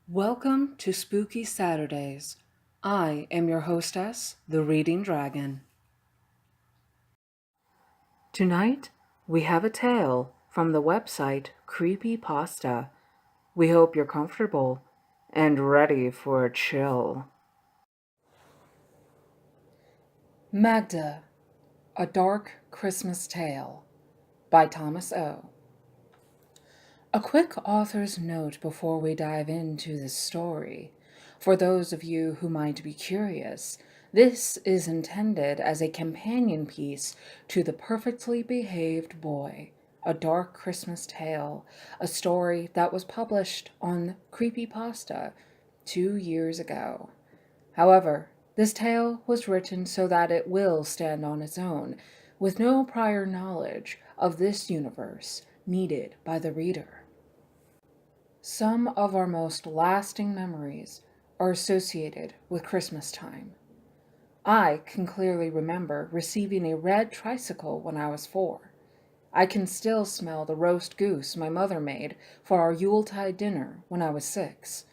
Welcome to Spooky Saturdays. I am your hostess, the Reading Dragon. Tonight, we have a tale from the website Creepypasta. We hope you're comfortable and ready for a chill. Magda, A Dark Christmas Tale by Thomas O. A quick author's note before we dive into this story. For those of you who might be curious, this is intended as a companion piece to The Perfectly Behaved Boy, A Dark Christmas Tale, a story that was published on Creepypasta 2 years ago. However, this tale was written so that it will stand on its own, with no prior knowledge of this universe needed by the reader. Some of our most lasting memories are associated with Christmas time. I can clearly remember receiving a red tricycle when I was 4. I can still smell the roast goose my mother made for our Yuletide dinner when I was 6.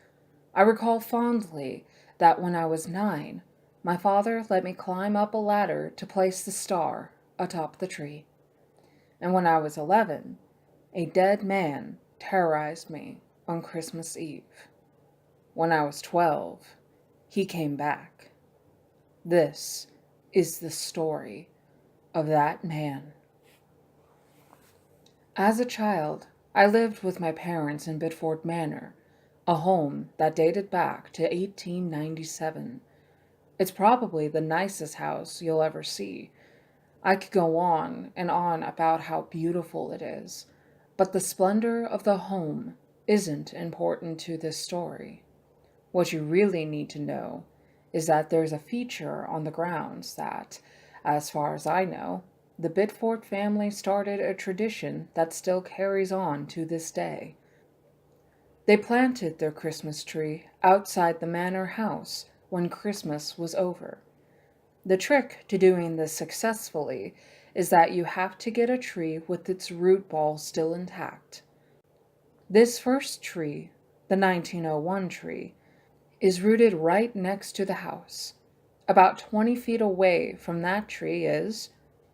I recall fondly that when I was 9, my father let me climb up a ladder to place the star atop the tree. And when I was 11, a dead man terrorized me on Christmas Eve. When I was 12, he came back. This is the story of that man. As a child, I lived with my parents in Bitford Manor, a home that dated back to 1897. It's probably the nicest house you'll ever see. I could go on and on about how beautiful it is, but the splendor of the home isn't important to this story. What you really need to know is that there's a feature on the grounds that, as far as I know, the Bitford family started a tradition that still carries on to this day. They planted their Christmas tree outside the manor house when Christmas was over. The trick to doing this successfully is that you have to get a tree with its root ball still intact. This first tree, the 1901 tree, is rooted right next to the house. About 20 feet away from that tree is,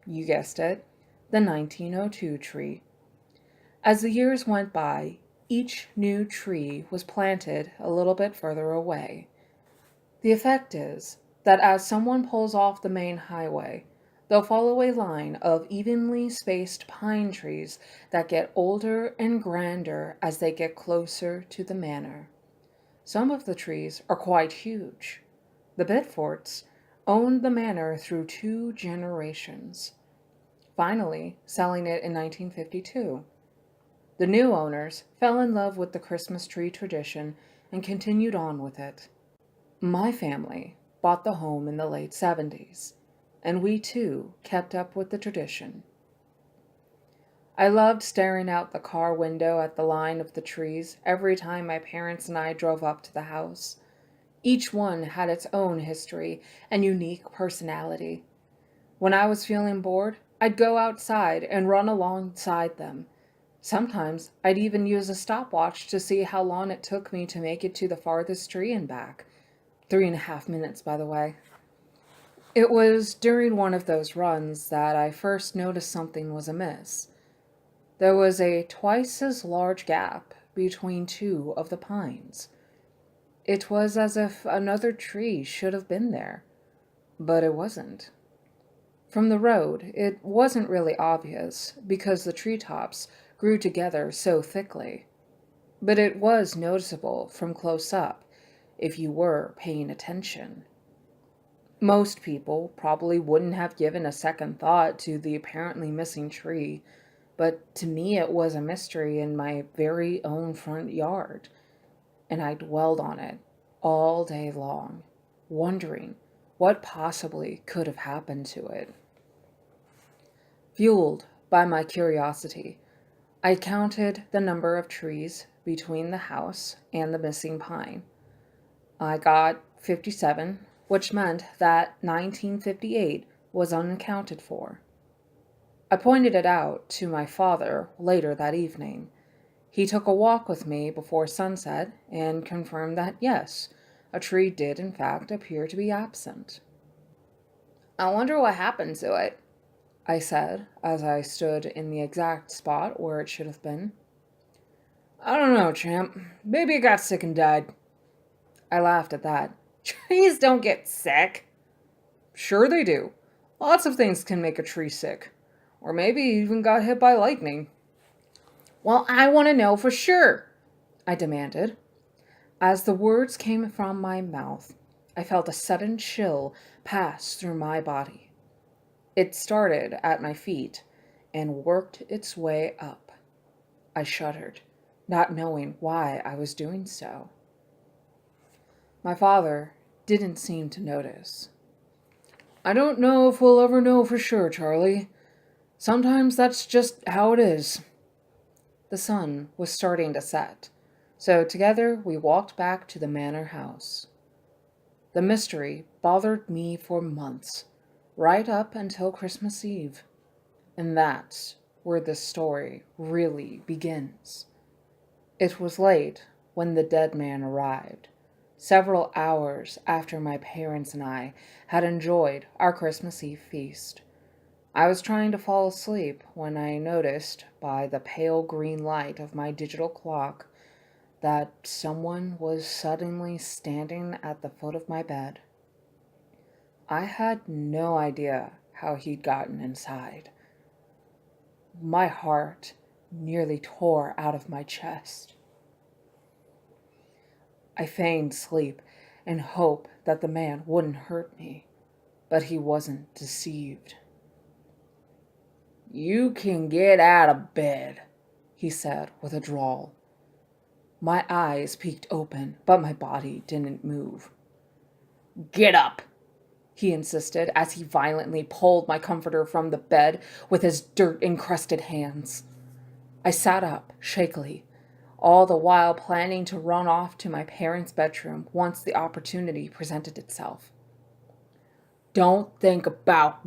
you guessed it, the 1902 tree. As the years went by, each new tree was planted a little bit further away. The effect is that as someone pulls off the main highway, they'll follow a line of evenly spaced pine trees that get older and grander as they get closer to the manor. Some of the trees are quite huge. The Bitfords owned the manor through 2 generations, finally selling it in 1952. The new owners fell in love with the Christmas tree tradition and continued on with it. My family bought the home in the late 70s, and we too kept up with the tradition. I loved staring out the car window at the line of the trees every time my parents and I drove up to the house. Each one had its own history and unique personality. When I was feeling bored, I'd go outside and run alongside them. Sometimes I'd even use a stopwatch to see how long it took me to make it to the farthest tree and back. 3.5 minutes, by the way. It was during one of those runs that I first noticed something was amiss. There was a twice as large gap between 2 of the pines. It was as if another tree should have been there, but it wasn't. From the road, it wasn't really obvious because the treetops grew together so thickly, but it was noticeable from close up if you were paying attention. Most people probably wouldn't have given a second thought to the apparently missing tree, but to me it was a mystery in my very own front yard, and I dwelled on it all day long, wondering what possibly could have happened to it. Fueled by my curiosity, I counted the number of trees between the house and the missing pine. I got 57, which meant that 1958 was unaccounted for. I pointed it out to my father later that evening. He took a walk with me before sunset and confirmed that yes, a tree did in fact appear to be absent. I wonder what happened to it, I said as I stood in the exact spot where it should have been. I don't know, champ. Maybe it got sick and died. I laughed at that. Trees don't get sick. Sure they do. Lots of things can make a tree sick. Or maybe even got hit by lightning. Well, I want to know for sure, I demanded. As the words came from my mouth, I felt a sudden chill pass through my body. It started at my feet and worked its way up. I shuddered, not knowing why I was doing so. My father didn't seem to notice. I don't know if we'll ever know for sure, Charlie. Sometimes that's just how it is. The sun was starting to set, so together we walked back to the manor house. The mystery bothered me for months, right up until Christmas Eve. And that's where this story really begins. It was late when the dead man arrived, several hours after my parents and I had enjoyed our Christmas Eve feast. I was trying to fall asleep when I noticed, by the pale green light of my digital clock, that someone was suddenly standing at the foot of my bed. I had no idea how he'd gotten inside. My heart nearly tore out of my chest. I feigned sleep and hope that the man wouldn't hurt me, but he wasn't deceived. You can get out of bed, he said with a drawl. My eyes peeked open, but my body didn't move. Get up, he insisted as he violently pulled my comforter from the bed with his dirt-encrusted hands. I sat up, shakily, all the while planning to run off to my parents' bedroom once the opportunity presented itself. Don't think about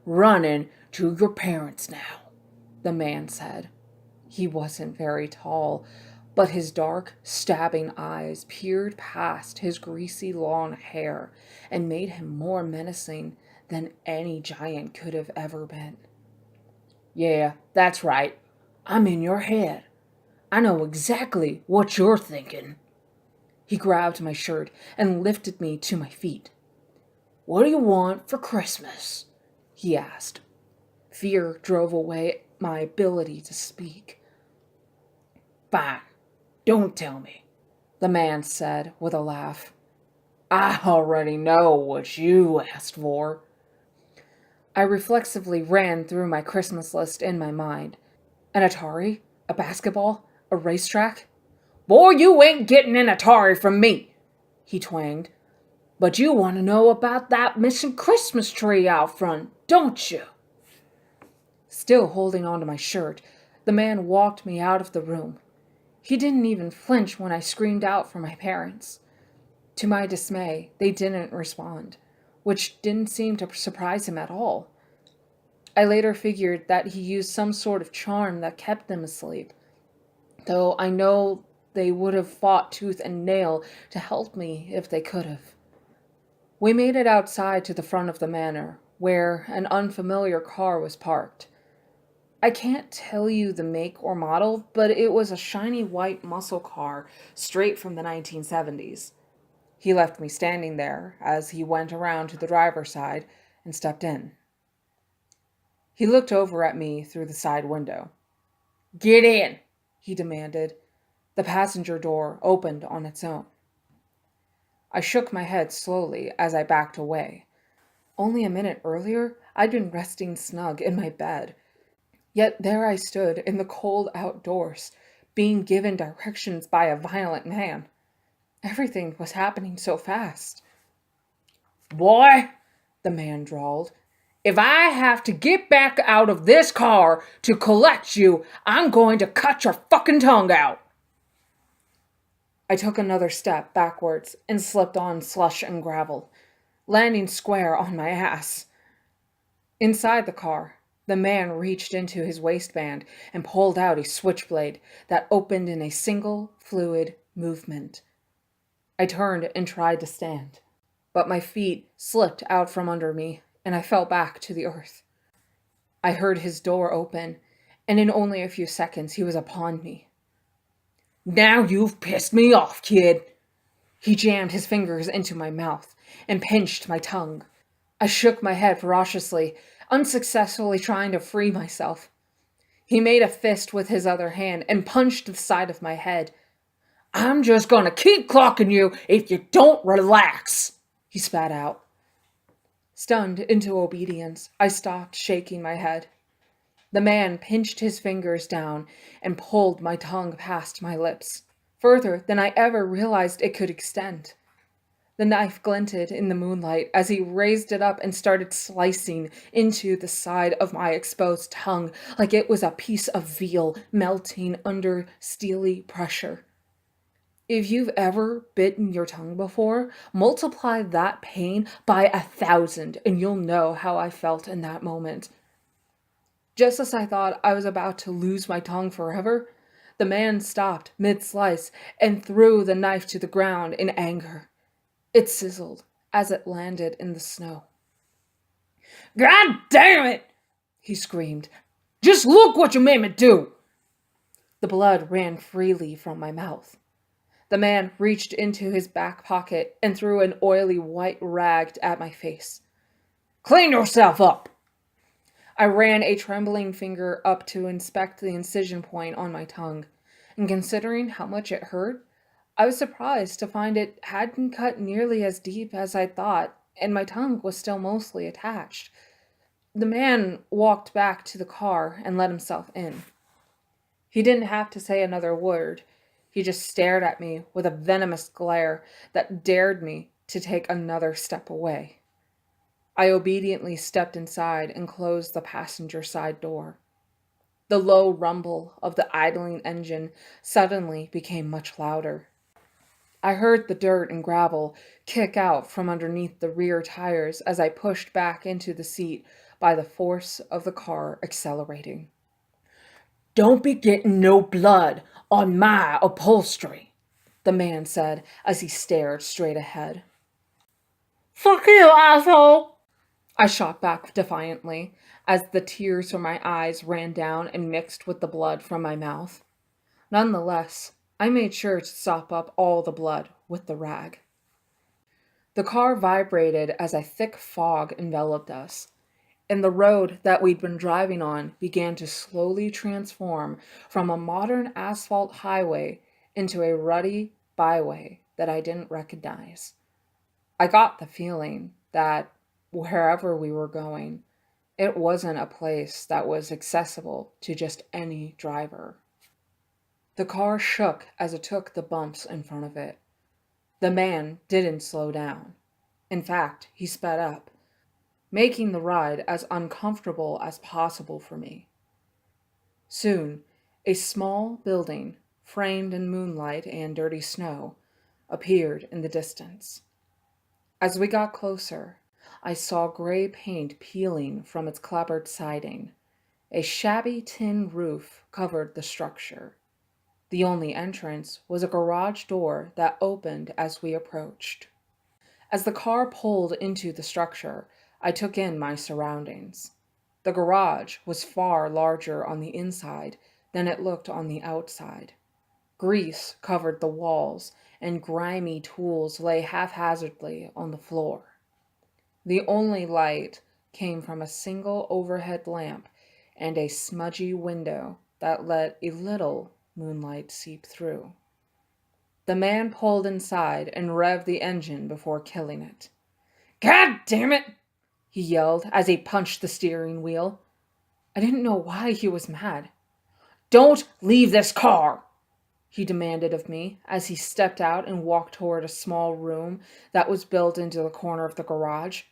running to your parents now, the man said. He wasn't very tall, but his dark, stabbing eyes peered past his greasy long hair and made him more menacing than any giant could have ever been. Yeah, that's right. I'm in your head. I know exactly what you're thinking. He grabbed my shirt and lifted me to my feet. What do you want for Christmas? He asked. Fear drove away my ability to speak. Fine, don't tell me, the man said with a laugh. I already know what you asked for. I reflexively ran through my Christmas list in my mind. An Atari? A basketball? A racetrack? Boy, you ain't getting an Atari from me, he twanged. But you want to know about that missing Christmas tree out front, don't you? Still holding onto my shirt, the man walked me out of the room. He didn't even flinch when I screamed out for my parents. To my dismay, they didn't respond, which didn't seem to surprise him at all. I later figured that he used some sort of charm that kept them asleep, though I know they would have fought tooth and nail to help me if they could have. We made it outside to the front of the manor, where an unfamiliar car was parked. I can't tell you the make or model, but it was a shiny white muscle car straight from the 1970s. He left me standing there as he went around to the driver's side and stepped in. He looked over at me through the side window. Get in, he demanded. The passenger door opened on its own. I shook my head slowly as I backed away. Only a minute earlier, I'd been resting snug in my bed. Yet there I stood in the cold outdoors, being given directions by a violent man. Everything was happening so fast. Boy, the man drawled, if I have to get back out of this car to collect you, I'm going to cut your fucking tongue out. I took another step backwards and slipped on slush and gravel, landing square on my ass. Inside the car, The man reached into his waistband and pulled out a switchblade that opened in a single, fluid movement. I turned and tried to stand, but my feet slipped out from under me and I fell back to the earth. I heard his door open, and in only a few seconds he was upon me. "Now you've pissed me off, kid." He jammed his fingers into my mouth and pinched my tongue. I shook my head ferociously, unsuccessfully trying to free myself. He made a fist with his other hand and punched the side of my head. "I'm just gonna keep clocking you if you don't relax," he spat out. Stunned into obedience, I stopped shaking my head. The man pinched his fingers down and pulled my tongue past my lips, further than I ever realized it could extend. The knife glinted in the moonlight as he raised it up and started slicing into the side of my exposed tongue like it was a piece of veal melting under steely pressure. If you've ever bitten your tongue before, multiply that pain by 1,000 and you'll know how I felt in that moment. Just as I thought I was about to lose my tongue forever, the man stopped mid-slice and threw the knife to the ground in anger. It sizzled as it landed in the snow. "God damn it!" he screamed. "Just look what you made me do!" The blood ran freely from my mouth. The man reached into his back pocket and threw an oily white rag at my face. "Clean yourself up!" I ran a trembling finger up to inspect the incision point on my tongue, and considering how much it hurt, I was surprised to find it hadn't cut nearly as deep as I thought, and my tongue was still mostly attached. The man walked back to the car and let himself in. He didn't have to say another word. He just stared at me with a venomous glare that dared me to take another step away. I obediently stepped inside and closed the passenger side door. The low rumble of the idling engine suddenly became much louder. I heard the dirt and gravel kick out from underneath the rear tires as I pushed back into the seat by the force of the car accelerating. "Don't be getting no blood on my upholstery," the man said as he stared straight ahead. "Fuck you, asshole!" I shot back defiantly as the tears from my eyes ran down and mixed with the blood from my mouth. Nonetheless, I made sure to sop up all the blood with the rag. The car vibrated as a thick fog enveloped us, and the road that we'd been driving on began to slowly transform from a modern asphalt highway into a rutty byway that I didn't recognize. I got the feeling that wherever we were going, it wasn't a place that was accessible to just any driver. The car shook as it took the bumps in front of it. The man didn't slow down. In fact, he sped up, making the ride as uncomfortable as possible for me. Soon, a small building, framed in moonlight and dirty snow, appeared in the distance. As we got closer, I saw gray paint peeling from its clapboard siding. A shabby tin roof covered the structure. The only entrance was a garage door that opened as we approached. As the car pulled into the structure, I took in my surroundings. The garage was far larger on the inside than it looked on the outside. Grease covered the walls, and grimy tools lay haphazardly on the floor. The only light came from a single overhead lamp and a smudgy window that let a little moonlight seep through. The man pulled inside and revved the engine before killing it. "God damn it!" he yelled as he punched the steering wheel. I didn't know why he was mad. "Don't leave this car!" he demanded of me as he stepped out and walked toward a small room that was built into the corner of the garage.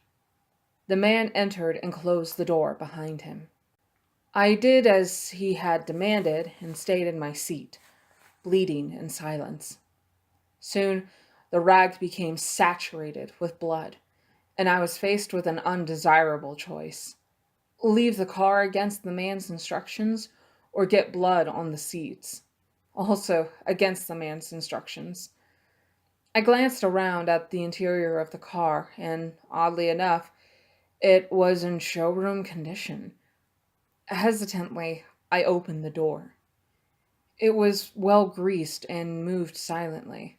The man entered and closed the door behind him. I did as he had demanded and stayed in my seat, bleeding in silence. Soon, the rag became saturated with blood, and I was faced with an undesirable choice. leave the car against the man's instructions, or get blood on the seats. Also, against the man's instructions. I glanced around at the interior of the car, and oddly enough, it was in showroom condition. Hesitantly, I opened the door. It was well greased and moved silently.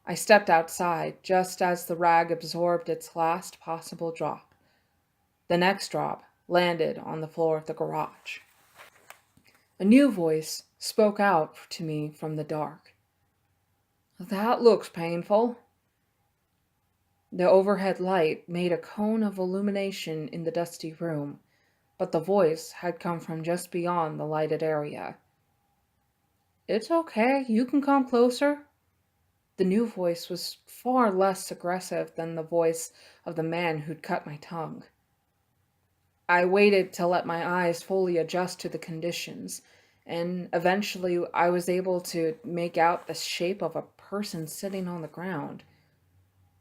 I stepped outside just as the rag absorbed its last possible drop. The next drop landed on the floor of the garage. A new voice spoke out to me from the dark. "That looks painful." The overhead light made a cone of illumination in the dusty room, but the voice had come from just beyond the lighted area. "It's okay, you can come closer." The new voice was far less aggressive than the voice of the man who'd cut my tongue. I waited to let my eyes fully adjust to the conditions, and eventually I was able to make out the shape of a person sitting on the ground.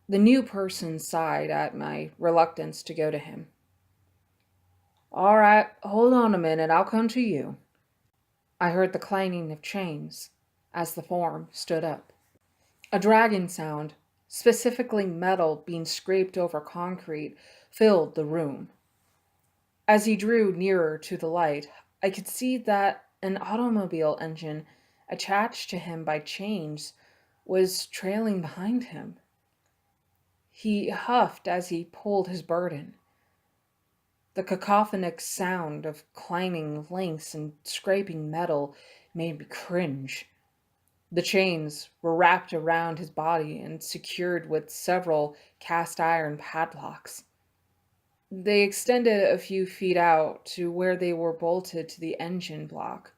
The new person sighed at my reluctance to go to him. "All right, hold on a minute, I'll come to you." I heard the clanging of chains as the form stood up. A dragging sound, specifically metal being scraped over concrete, filled the room. As he drew nearer to the light, I could see that an automobile engine, attached to him by chains, was trailing behind him. He huffed as he pulled his burden. The cacophonic sound of clanging links and scraping metal made me cringe. The chains were wrapped around his body and secured with several cast iron padlocks. They extended a few feet out to where they were bolted to the engine block.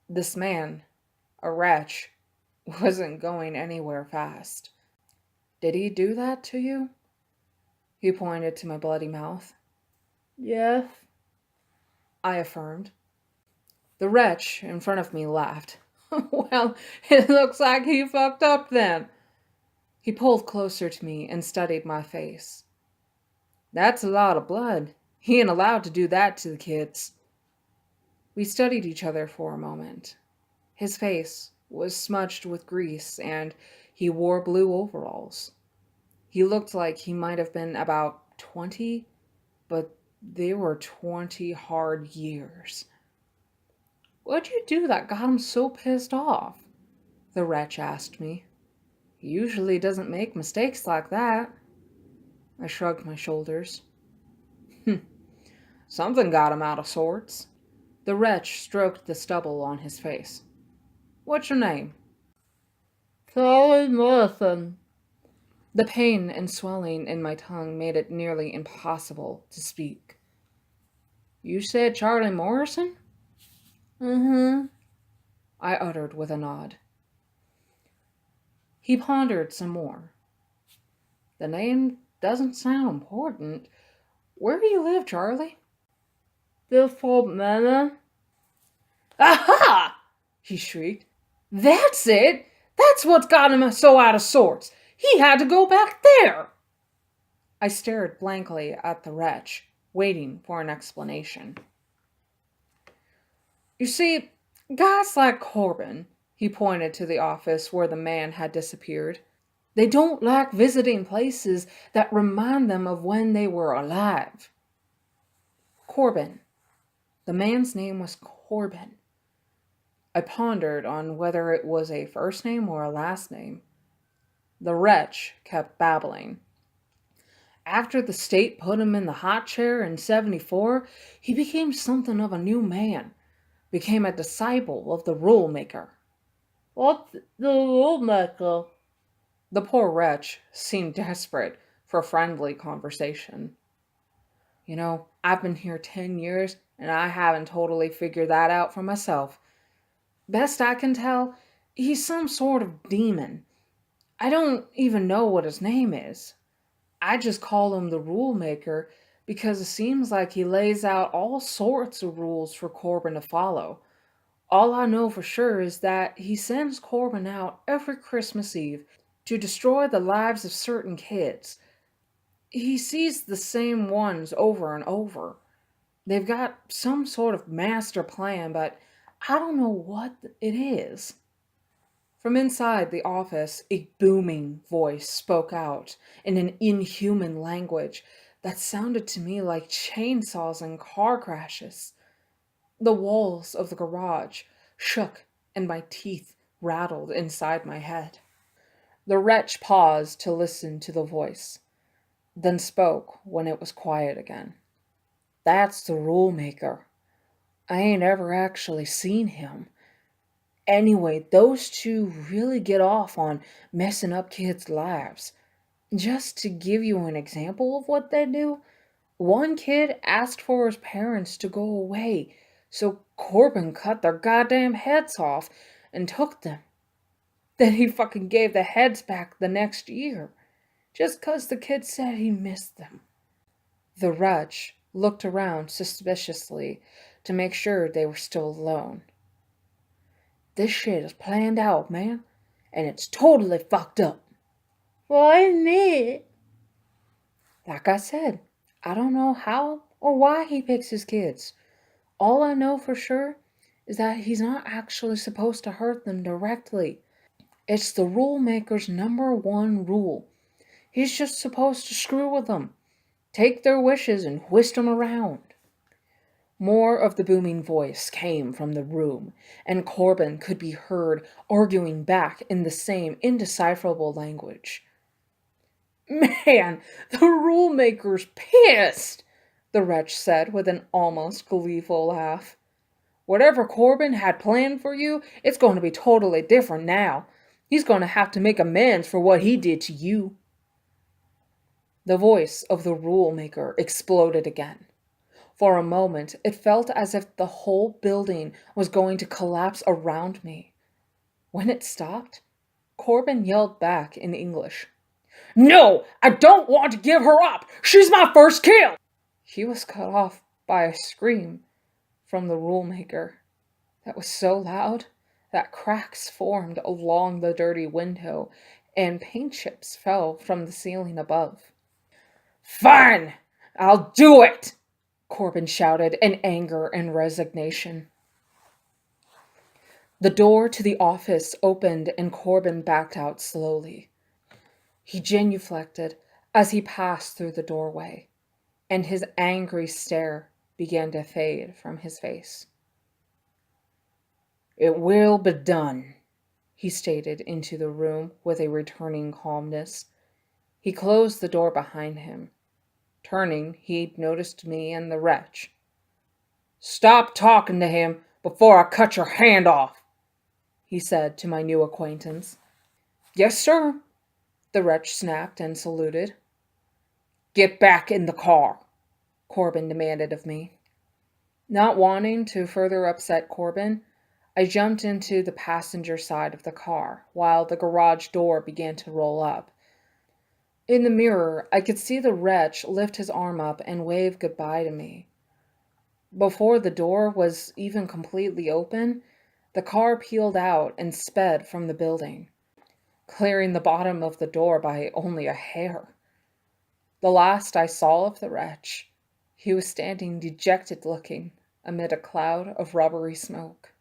This man, a wretch, wasn't going anywhere fast. "Did he do that to you?" He pointed to my bloody mouth. "Yes," I affirmed. The wretch in front of me laughed. "Well, it looks like he fucked up then." He pulled closer to me and studied my face. "That's a lot of blood. He ain't allowed to do that to the kids." We studied each other for a moment. His face was smudged with grease, and he wore blue overalls. He looked like he might have been about 20, but they were 20 hard years. "What'd you do that got him so pissed off?" the wretch asked me. "He usually doesn't make mistakes like that." I shrugged my shoulders. "Something got him out of sorts." The wretch stroked the stubble on his face. "What's your name?" "Charlie Morrison." The pain and swelling in my tongue made it nearly impossible to speak. "You said Charlie Morrison?" "Mm-hmm," I uttered with a nod. He pondered some more. "The name doesn't sound important. Where do you live, Charlie?" "Biddeford Manor." "Aha!" he shrieked. "That's it! That's what's got him so out of sorts! He had to go back there!" I stared blankly at the wretch, waiting for an explanation. "You see, guys like Corbin," he pointed to the office where the man had disappeared, "they don't like visiting places that remind them of when they were alive." Corbin. The man's name was Corbin. I pondered on whether it was a first name or a last name. The wretch kept babbling. "After the state put him in the hot chair in 74, he became something of a new man, became a disciple of the rule maker." "What's the rule maker?" The poor wretch seemed desperate for friendly conversation. "I've been here 10 years, and I haven't totally figured that out for myself. Best I can tell, he's some sort of demon. I don't even know what his name is. I just call him the rule maker because it seems like he lays out all sorts of rules for Corbin to follow. All I know for sure is that he sends Corbin out every Christmas Eve to destroy the lives of certain kids. He sees the same ones over and over. They've got some sort of master plan, but I don't know what it is. From inside the office, a booming voice spoke out in an inhuman language that sounded to me like chainsaws and car crashes. The walls of the garage shook and my teeth rattled inside my head. The wretch paused to listen to the voice, then spoke when it was quiet again. That's the rule maker. I ain't ever actually seen him. Anyway, those two really get off on messing up kids' lives. Just to give you an example of what they do, one kid asked for his parents to go away, so Corbin cut their goddamn heads off and took them. Then he fucking gave the heads back the next year, just 'cause the kid said he missed them. The wretch looked around suspiciously to make sure they were still alone. This shit is planned out, man, and it's totally fucked up. Why me? Like I said, I don't know how or why he picks his kids. All I know for sure is that he's not actually supposed to hurt them directly. It's the rule maker's number one rule. He's just supposed to screw with them, take their wishes and whisk them around. More of the booming voice came from the room, and Corbin could be heard arguing back in the same indecipherable language. Man, the rule maker's pissed, the wretch said with an almost gleeful laugh. Whatever Corbin had planned for you, it's going to be totally different now. He's going to have to make amends for what he did to you. The voice of the rule maker exploded again. For a moment, it felt as if the whole building was going to collapse around me. When it stopped, Corbin yelled back in English, "No, I don't want to give her up! She's my first kill!" He was cut off by a scream from the rule maker that was so loud that cracks formed along the dirty window and paint chips fell from the ceiling above. Fine! I'll do it! Corbin shouted in anger and resignation. The door to the office opened and Corbin backed out slowly. He genuflected as he passed through the doorway, and his angry stare began to fade from his face. It will be done, he stated into the room with a returning calmness. He closed the door behind him. Turning, he noticed me and the wretch. Stop talking to him before I cut your hand off, he said to my new acquaintance. Yes, sir, the wretch snapped and saluted. Get back in the car, Corbin demanded of me. Not wanting to further upset Corbin, I jumped into the passenger side of the car while the garage door began to roll up. In the mirror, I could see the wretch lift his arm up and wave goodbye to me. Before the door was even completely open, the car peeled out and sped from the building, clearing the bottom of the door by only a hair. The last I saw of the wretch, he was standing dejected-looking amid a cloud of rubbery smoke.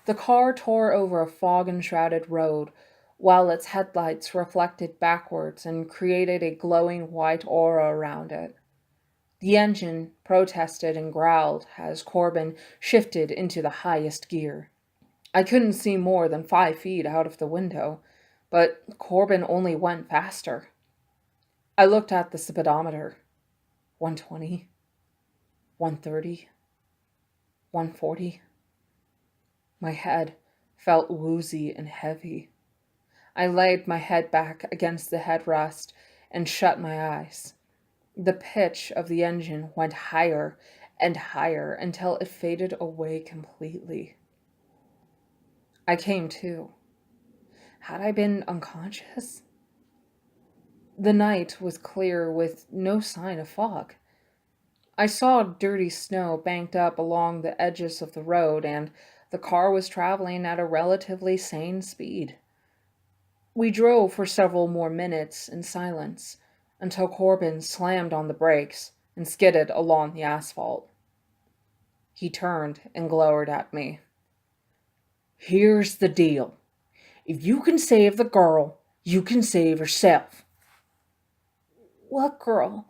The car tore over a fog-enshrouded road, while its headlights reflected backwards and created a glowing white aura around it. The engine protested and growled as Corbin shifted into the highest gear. I couldn't see more than 5 feet out of the window, but Corbin only went faster. I looked at the speedometer. 120, 130, 140. My head felt woozy and heavy. I laid my head back against the headrest and shut my eyes. The pitch of the engine went higher and higher until it faded away completely. I came to. Had I been unconscious? The night was clear with no sign of fog. I saw dirty snow banked up along the edges of the road, and the car was traveling at a relatively sane speed. We drove for several more minutes in silence until Corbin slammed on the brakes and skidded along the asphalt. He turned and glowered at me. Here's the deal. If you can save the girl, you can save yourself. What girl?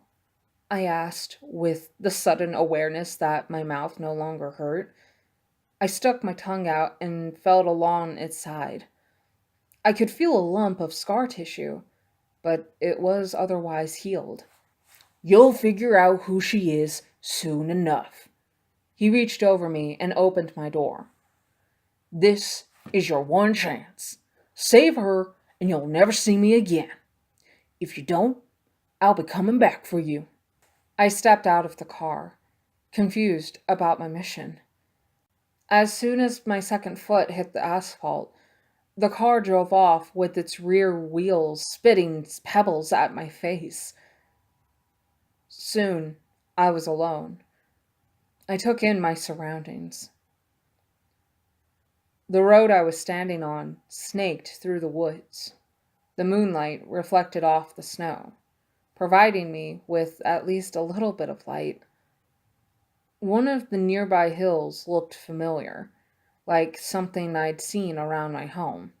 I asked, with the sudden awareness that my mouth no longer hurt. I stuck my tongue out and felt along its side. I could feel a lump of scar tissue, but it was otherwise healed. You'll figure out who she is soon enough. He reached over me and opened my door. This is your one chance. Save her, and you'll never see me again. If you don't, I'll be coming back for you. I stepped out of the car, confused about my mission. As soon as my second foot hit the asphalt, the car drove off with its rear wheels spitting pebbles at my face. Soon, I was alone. I took in my surroundings. The road I was standing on snaked through the woods. The moonlight reflected off the snow, providing me with at least a little bit of light. One of the nearby hills looked familiar, like something I'd seen around my home.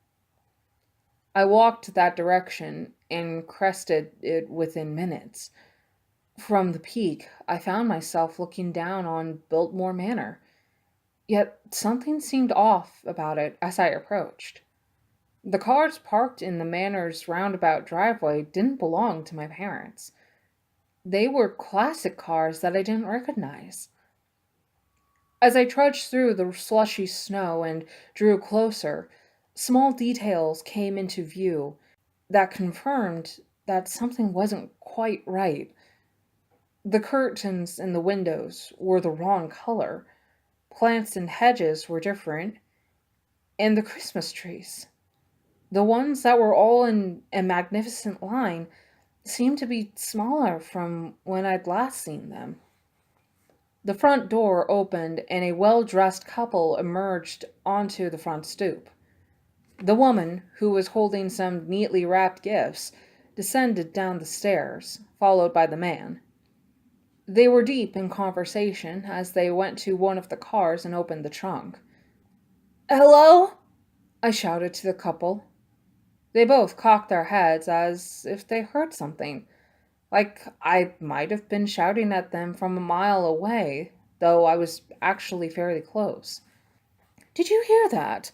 I walked that direction and crested it within minutes. From the peak, I found myself looking down on Biltmore Manor, yet something seemed off about it as I approached. The cars parked in the manor's roundabout driveway didn't belong to my parents. They were classic cars that I didn't recognize. As I trudged through the slushy snow and drew closer, small details came into view that confirmed that something wasn't quite right. The curtains in the windows were the wrong color, plants and hedges were different, and the Christmas trees, the ones that were all in a magnificent line, seemed to be smaller from when I'd last seen them. The front door opened and a well-dressed couple emerged onto the front stoop. The woman, who was holding some neatly wrapped gifts, descended down the stairs, followed by the man. They were deep in conversation as they went to one of the cars and opened the trunk. Hello? I shouted to the couple. They both cocked their heads as if they heard something, like I might have been shouting at them from a mile away, though I was actually fairly close. Did you hear that?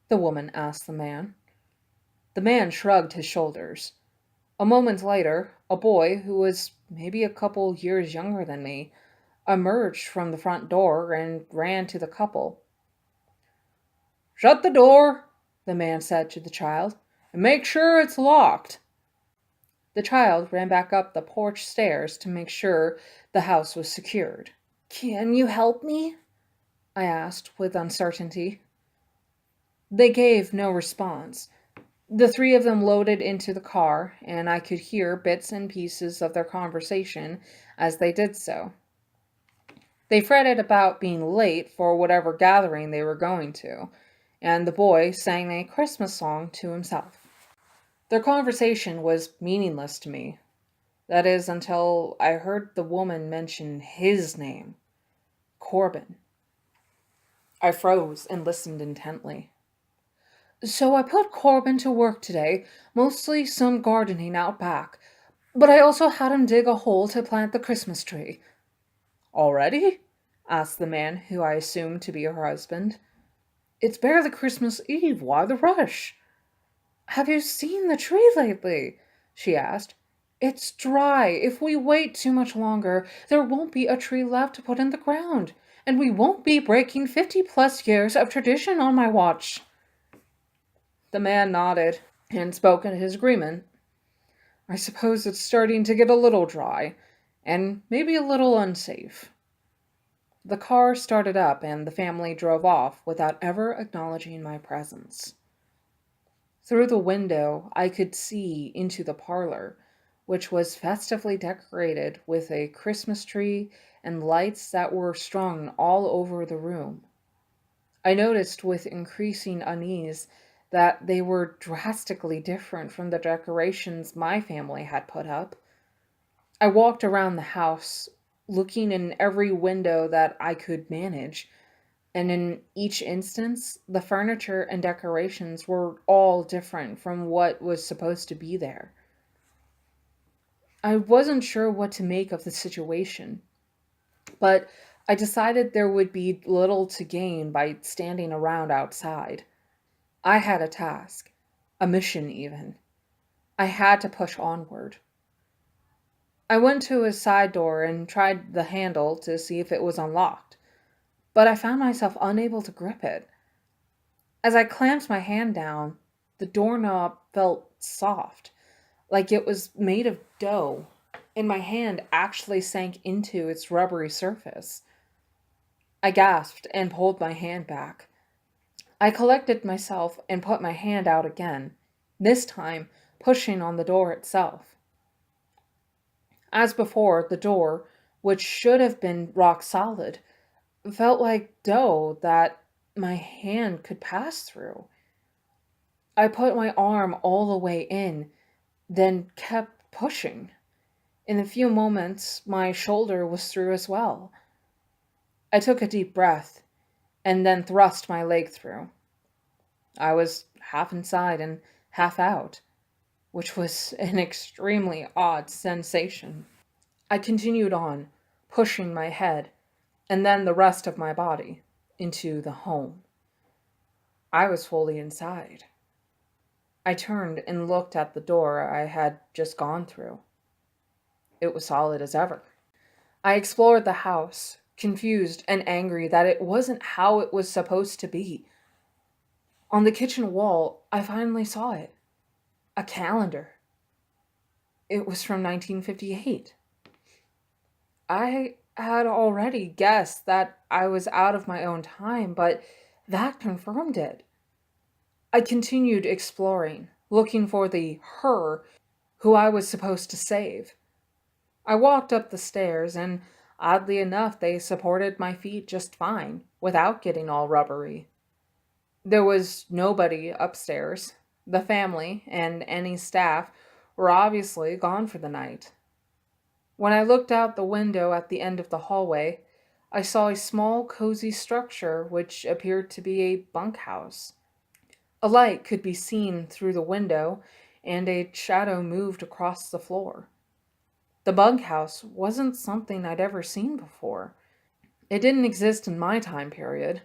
The woman asked the man. The man shrugged his shoulders. A moment later, a boy, who was maybe a couple years younger than me, emerged from the front door and ran to the couple. Shut the door, the man said to the child, and make sure it's locked. The child ran back up the porch stairs to make sure the house was secured. Can you help me? I asked with uncertainty. They gave no response. The three of them loaded into the car, and I could hear bits and pieces of their conversation as they did so. They fretted about being late for whatever gathering they were going to, and the boy sang a Christmas song to himself. Their conversation was meaningless to me. That is, until I heard the woman mention his name, Corbin. I froze and listened intently. So I put Corbin to work today, mostly some gardening out back, but I also had him dig a hole to plant the Christmas tree. Already? Asked the man who I assumed to be her husband. It's barely Christmas Eve, why the rush? Have you seen the tree lately? She asked. It's dry. If we wait too much longer, there won't be a tree left to put in the ground, and we won't be breaking 50+ years of tradition on my watch. The man nodded and spoke in his agreement. I suppose it's starting to get a little dry, and maybe a little unsafe. The car started up and the family drove off without ever acknowledging my presence. Through the window, I could see into the parlor, which was festively decorated with a Christmas tree and lights that were strung all over the room. I noticed with increasing unease that they were drastically different from the decorations my family had put up. I walked around the house, looking in every window that I could manage, and in each instance, the furniture and decorations were all different from what was supposed to be there. I wasn't sure what to make of the situation, but I decided there would be little to gain by standing around outside. I had a task, a mission even. I had to push onward. I went to a side door and tried the handle to see if it was unlocked, but I found myself unable to grip it. As I clamped my hand down, the doorknob felt soft, like it was made of dough, and my hand actually sank into its rubbery surface. I gasped and pulled my hand back. I collected myself and put my hand out again, this time pushing on the door itself. As before, the door, which should have been rock solid, felt like dough that my hand could pass through. I put my arm all the way in, then kept pushing. In a few moments, my shoulder was through as well. I took a deep breath and then thrust my leg through. I was half inside and half out, which was an extremely odd sensation. I continued on, pushing my head and then the rest of my body into the home. I was fully inside. I turned and looked at the door I had just gone through. It was solid as ever. I explored the house, confused and angry that it wasn't how it was supposed to be. On the kitchen wall, I finally saw it. A calendar. It was from 1958. I had already guessed that I was out of my own time, but that confirmed it. I continued exploring, looking for the her who I was supposed to save. I walked up the stairs, and oddly enough, they supported my feet just fine, without getting all rubbery. There was nobody upstairs. The family and any staff were obviously gone for the night. When I looked out the window at the end of the hallway, I saw a small, cozy structure which appeared to be a bunkhouse. A light could be seen through the window, and a shadow moved across the floor. The bunkhouse wasn't something I'd ever seen before. It didn't exist in my time period.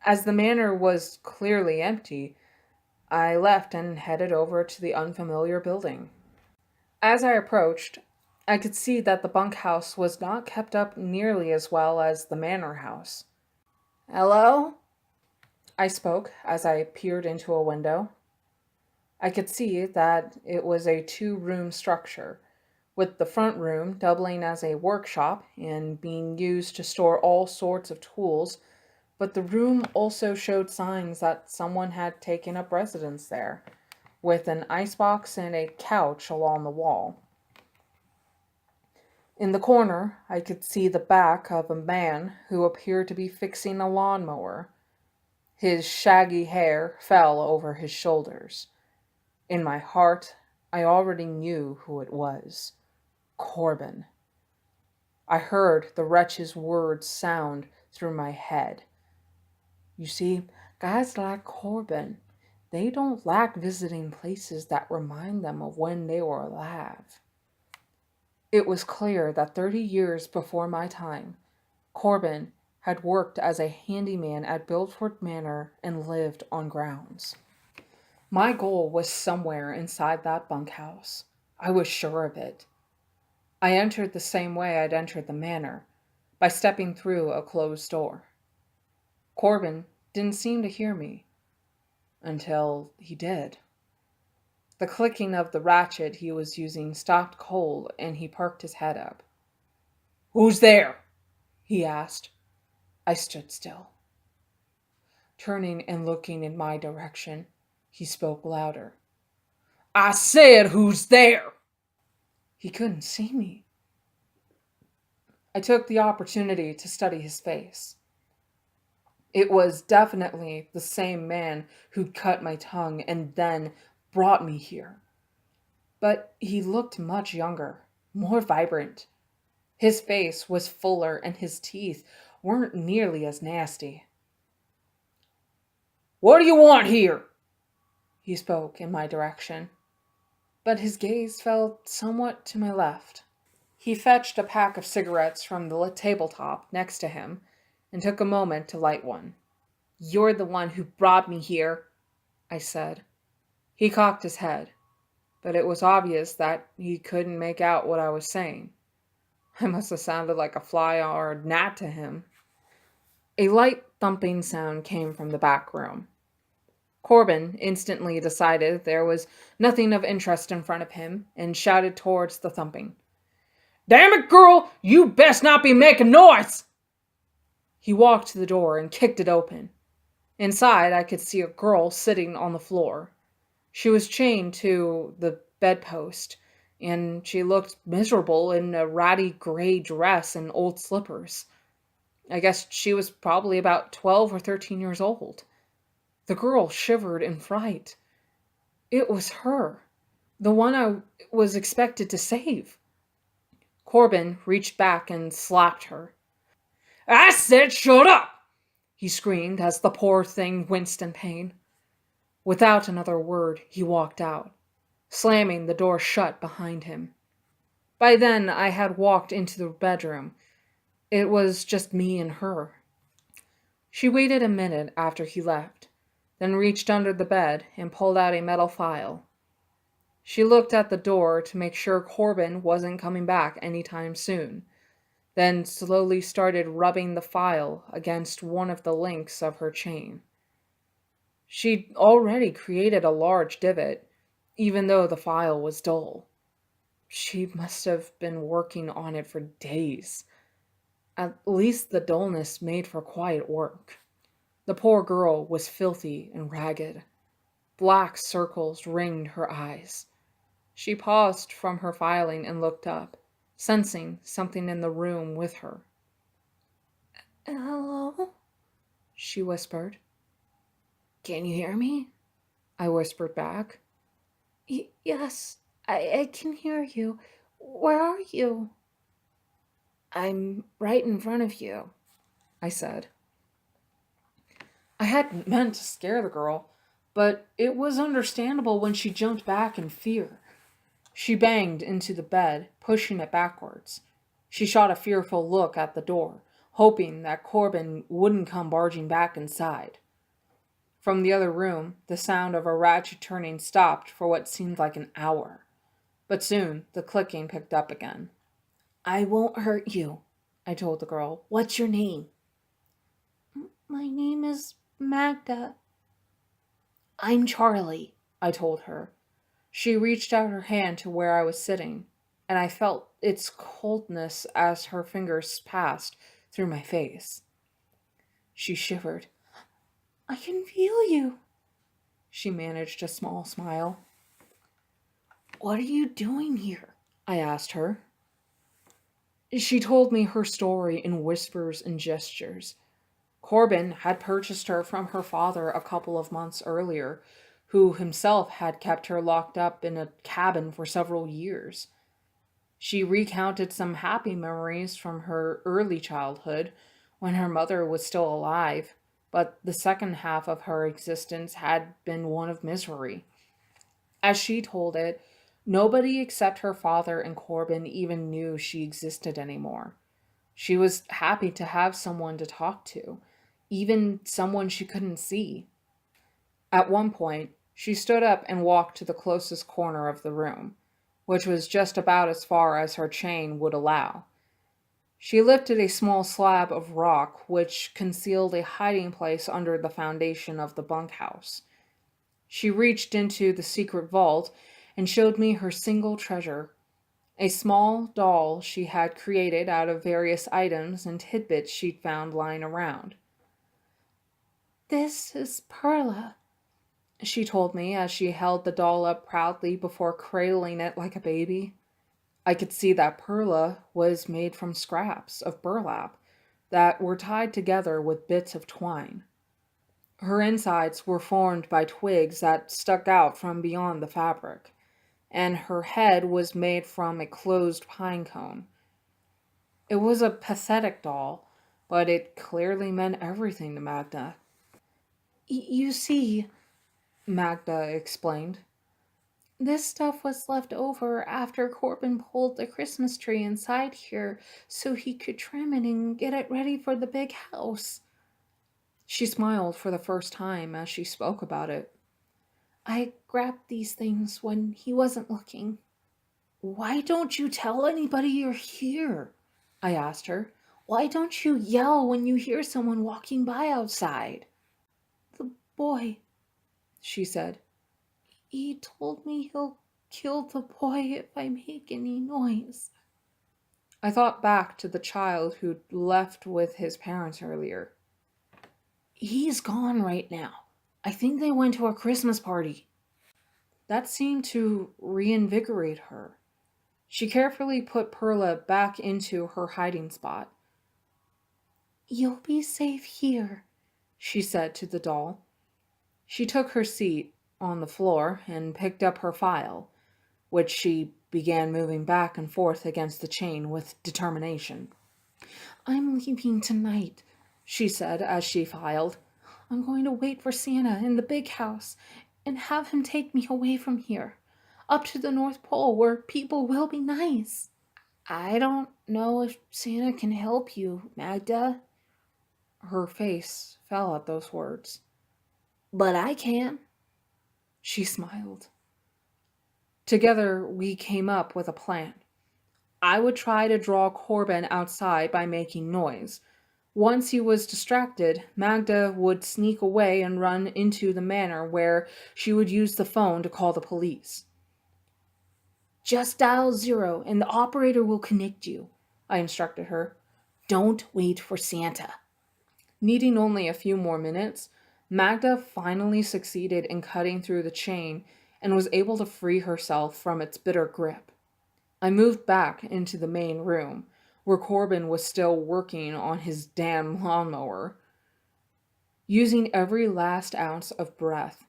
As the manor was clearly empty, I left and headed over to the unfamiliar building. As I approached, I could see that the bunkhouse was not kept up nearly as well as the manor house. "Hello?" I spoke as I peered into a window. I could see that it was a two-room structure, with the front room doubling as a workshop and being used to store all sorts of tools, but the room also showed signs that someone had taken up residence there, with an icebox and a couch along the wall. In the corner, I could see the back of a man who appeared to be fixing a lawnmower. His shaggy hair fell over his shoulders. In my heart, I already knew who it was. Corbin. I heard the wretch's words sound through my head. You see, guys like Corbin, they don't like visiting places that remind them of when they were alive. It was clear that 30 years before my time, Corbin had worked as a handyman at Bilford Manor and lived on grounds. My goal was somewhere inside that bunkhouse. I was sure of it. I entered the same way I'd entered the manor, by stepping through a closed door. Corbin didn't seem to hear me, until he did. The clicking of the ratchet he was using stopped cold, and he perked his head up. "Who's there?" he asked. I stood still. Turning and looking in my direction, he spoke louder. "I said, who's there?" He couldn't see me. I took the opportunity to study his face. It was definitely the same man who'd cut my tongue and then brought me here. But he looked much younger, more vibrant. His face was fuller and his teeth weren't nearly as nasty. "What do you want here?" he spoke in my direction, but his gaze fell somewhat to my left. He fetched a pack of cigarettes from the tabletop next to him and took a moment to light one. "You're the one who brought me here," I said. He cocked his head, but it was obvious that he couldn't make out what I was saying. I must have sounded like a fly or a gnat to him. A light thumping sound came from the back room. Corbin instantly decided there was nothing of interest in front of him and shouted towards the thumping. "Damn it, girl! You best not be making noise!" He walked to the door and kicked it open. Inside, I could see a girl sitting on the floor. She was chained to the bedpost, and she looked miserable in a ratty gray dress and old slippers. I guess she was probably about 12 or 13 years old. The girl shivered in fright. It was her, the one I was expected to save. Corbin reached back and slapped her. "I said shut up!" he screamed as the poor thing winced in pain. Without another word, he walked out, slamming the door shut behind him. By then, I had walked into the bedroom. It was just me and her. She waited a minute after he left, then reached under the bed and pulled out a metal file. She looked at the door to make sure Corbin wasn't coming back anytime soon, then slowly started rubbing the file against one of the links of her chain. She'd already created a large divot, even though the file was dull. She must have been working on it for days. At least the dullness made for quiet work. The poor girl was filthy and ragged. Black circles ringed her eyes. She paused from her filing and looked up, sensing something in the room with her. "Hello?" she whispered. "Can you hear me?" I whispered back. Yes, I can hear you. Where are you?" "I'm right in front of you," I said. I hadn't meant to scare the girl, but it was understandable when she jumped back in fear. She banged into the bed, pushing it backwards. She shot a fearful look at the door, hoping that Corbin wouldn't come barging back inside. From the other room, the sound of a ratchet turning stopped for what seemed like an hour. But soon, the clicking picked up again. "I won't hurt you," I told the girl. "What's your name?" "My name is Magda." "I'm Charlie," I told her. She reached out her hand to where I was sitting, and I felt its coldness as her fingers passed through my face. She shivered. "I can feel you." She managed a small smile. "What are you doing here?" I asked her. She told me her story in whispers and gestures. Corbin had purchased her from her father a couple of months earlier, who himself had kept her locked up in a cabin for several years. She recounted some happy memories from her early childhood when her mother was still alive, but the second half of her existence had been one of misery. As she told it, nobody except her father and Corbin even knew she existed anymore. She was happy to have someone to talk to, even someone she couldn't see. At one point, she stood up and walked to the closest corner of the room, which was just about as far as her chain would allow. She lifted a small slab of rock which concealed a hiding place under the foundation of the bunkhouse. She reached into the secret vault and showed me her single treasure, a small doll she had created out of various items and tidbits she'd found lying around. "This is Perla," she told me as she held the doll up proudly before cradling it like a baby. I could see that Perla was made from scraps of burlap that were tied together with bits of twine. Her insides were formed by twigs that stuck out from beyond the fabric, and her head was made from a closed pine cone. It was a pathetic doll, but it clearly meant everything to Magda. You see, Magda explained, this stuff was left over after Corbin pulled the Christmas tree inside here so he could trim it and get it ready for the big house. She smiled for the first time as she spoke about it. I grabbed these things when he wasn't looking. Why don't you tell anybody you're here? I asked her. Why don't you yell when you hear someone walking by outside? The boy, she said. He told me he'll kill the boy if I make any noise. I thought back to the child who'd left with his parents earlier. He's gone right now. I think they went to a Christmas party. That seemed to reinvigorate her. She carefully put Perla back into her hiding spot. You'll be safe here, she said to the doll. She took her seat on the floor and picked up her file, which she began moving back and forth against the chain with determination. I'm leaving tonight, she said as she filed. I'm going to wait for Santa in the big house and have him take me away from here, up to the North Pole where people will be nice. I don't know if Santa can help you, Magda. Her face fell at those words. But I can. She smiled. Together, we came up with a plan. I would try to draw Corbin outside by making noise. Once he was distracted, Magda would sneak away and run into the manor where she would use the phone to call the police. Just dial 0 and the operator will connect you, I instructed her. Don't wait for Santa. Needing only a few more minutes, Magda finally succeeded in cutting through the chain and was able to free herself from its bitter grip. I moved back into the main room, where Corbin was still working on his damn lawnmower. Using every last ounce of breath,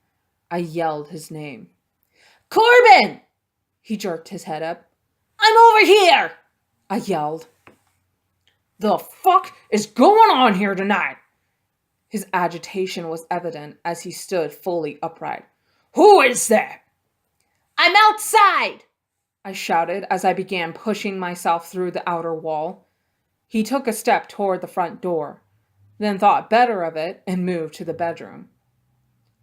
I yelled his name. Corbin! He jerked his head up. I'm over here! I yelled. The fuck is going on here tonight? His agitation was evident as he stood fully upright. Who is there? I'm outside! I shouted as I began pushing myself through the outer wall. He took a step toward the front door, then thought better of it and moved to the bedroom.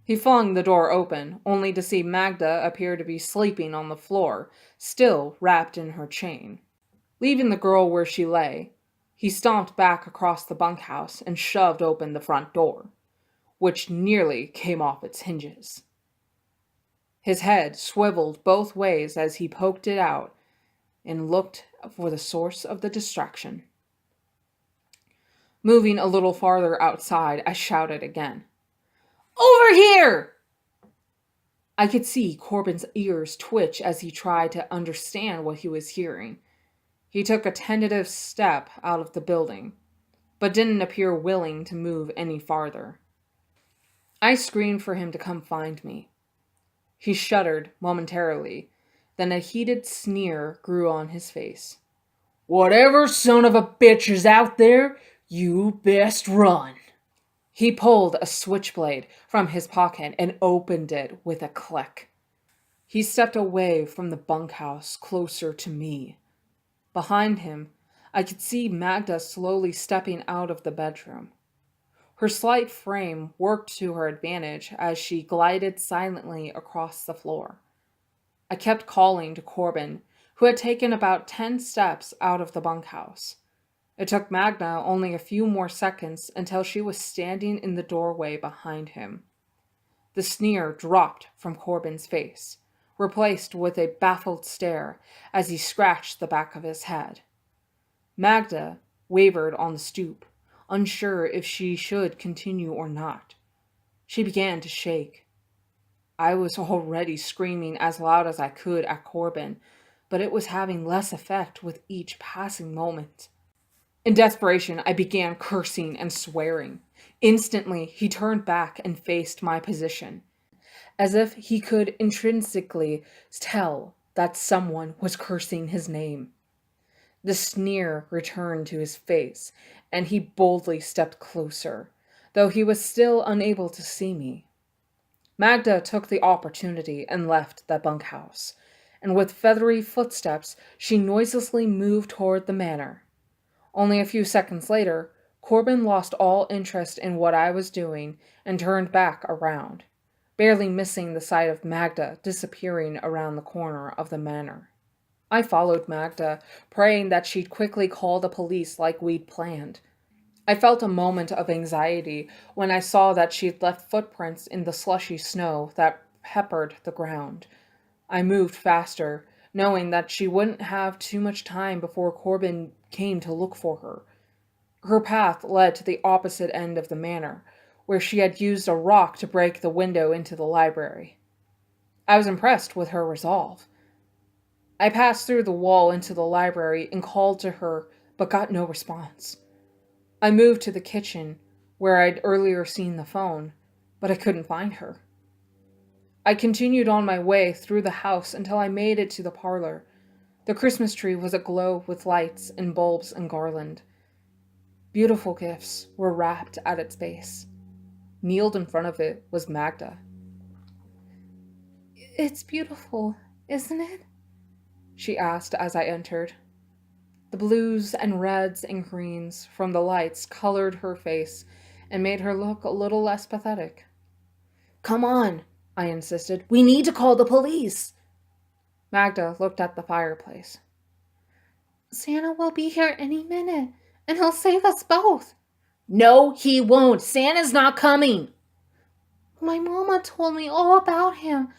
He flung the door open, only to see Magda appear to be sleeping on the floor, still wrapped in her chain. Leaving the girl where she lay, he stomped back across the bunkhouse and shoved open the front door, which nearly came off its hinges. His head swiveled both ways as he poked it out and looked for the source of the distraction. Moving a little farther outside, I shouted again. Over here! I could see Corbin's ears twitch as he tried to understand what he was hearing. He took a tentative step out of the building, but didn't appear willing to move any farther. I screamed for him to come find me. He shuddered momentarily, then a heated sneer grew on his face. Whatever son of a bitch is out there, you best run. He pulled a switchblade from his pocket and opened it with a click. He stepped away from the bunkhouse closer to me. Behind him, I could see Magda slowly stepping out of the bedroom. Her slight frame worked to her advantage as she glided silently across the floor. I kept calling to Corbin, who had taken about 10 steps out of the bunkhouse. It took Magda only a few more seconds until she was standing in the doorway behind him. The sneer dropped from Corbin's face, replaced with a baffled stare as he scratched the back of his head. Magda wavered on the stoop, unsure if she should continue or not. She began to shake. I was already screaming as loud as I could at Corbin, but it was having less effect with each passing moment. In desperation, I began cursing and swearing. Instantly, he turned back and faced my position, as if he could intrinsically tell that someone was cursing his name. The sneer returned to his face, and he boldly stepped closer, though he was still unable to see me. Magda took the opportunity and left the bunkhouse, and with feathery footsteps, she noiselessly moved toward the manor. Only a few seconds later, Corbin lost all interest in what I was doing and turned back around, barely missing the sight of Magda disappearing around the corner of the manor. I followed Magda, praying that she'd quickly call the police like we'd planned. I felt a moment of anxiety when I saw that she'd left footprints in the slushy snow that peppered the ground. I moved faster, knowing that she wouldn't have too much time before Corbin came to look for her. Her path led to the opposite end of the manor, where she had used a rock to break the window into the library. I was impressed with her resolve. I passed through the wall into the library and called to her, but got no response. I moved to the kitchen, where I'd earlier seen the phone, but I couldn't find her. I continued on my way through the house until I made it to the parlor. The Christmas tree was aglow with lights and bulbs and garland. Beautiful gifts were wrapped at its base. Kneeled in front of it was Magda. "It's beautiful, isn't it?" she asked as I entered. The blues and reds and greens from the lights colored her face and made her look a little less pathetic. "Come on," I insisted. "We need to call the police." Magda looked at the fireplace. "Santa will be here any minute, and he'll save us both." "No, he won't. Santa's not coming." "My mama told me all about him.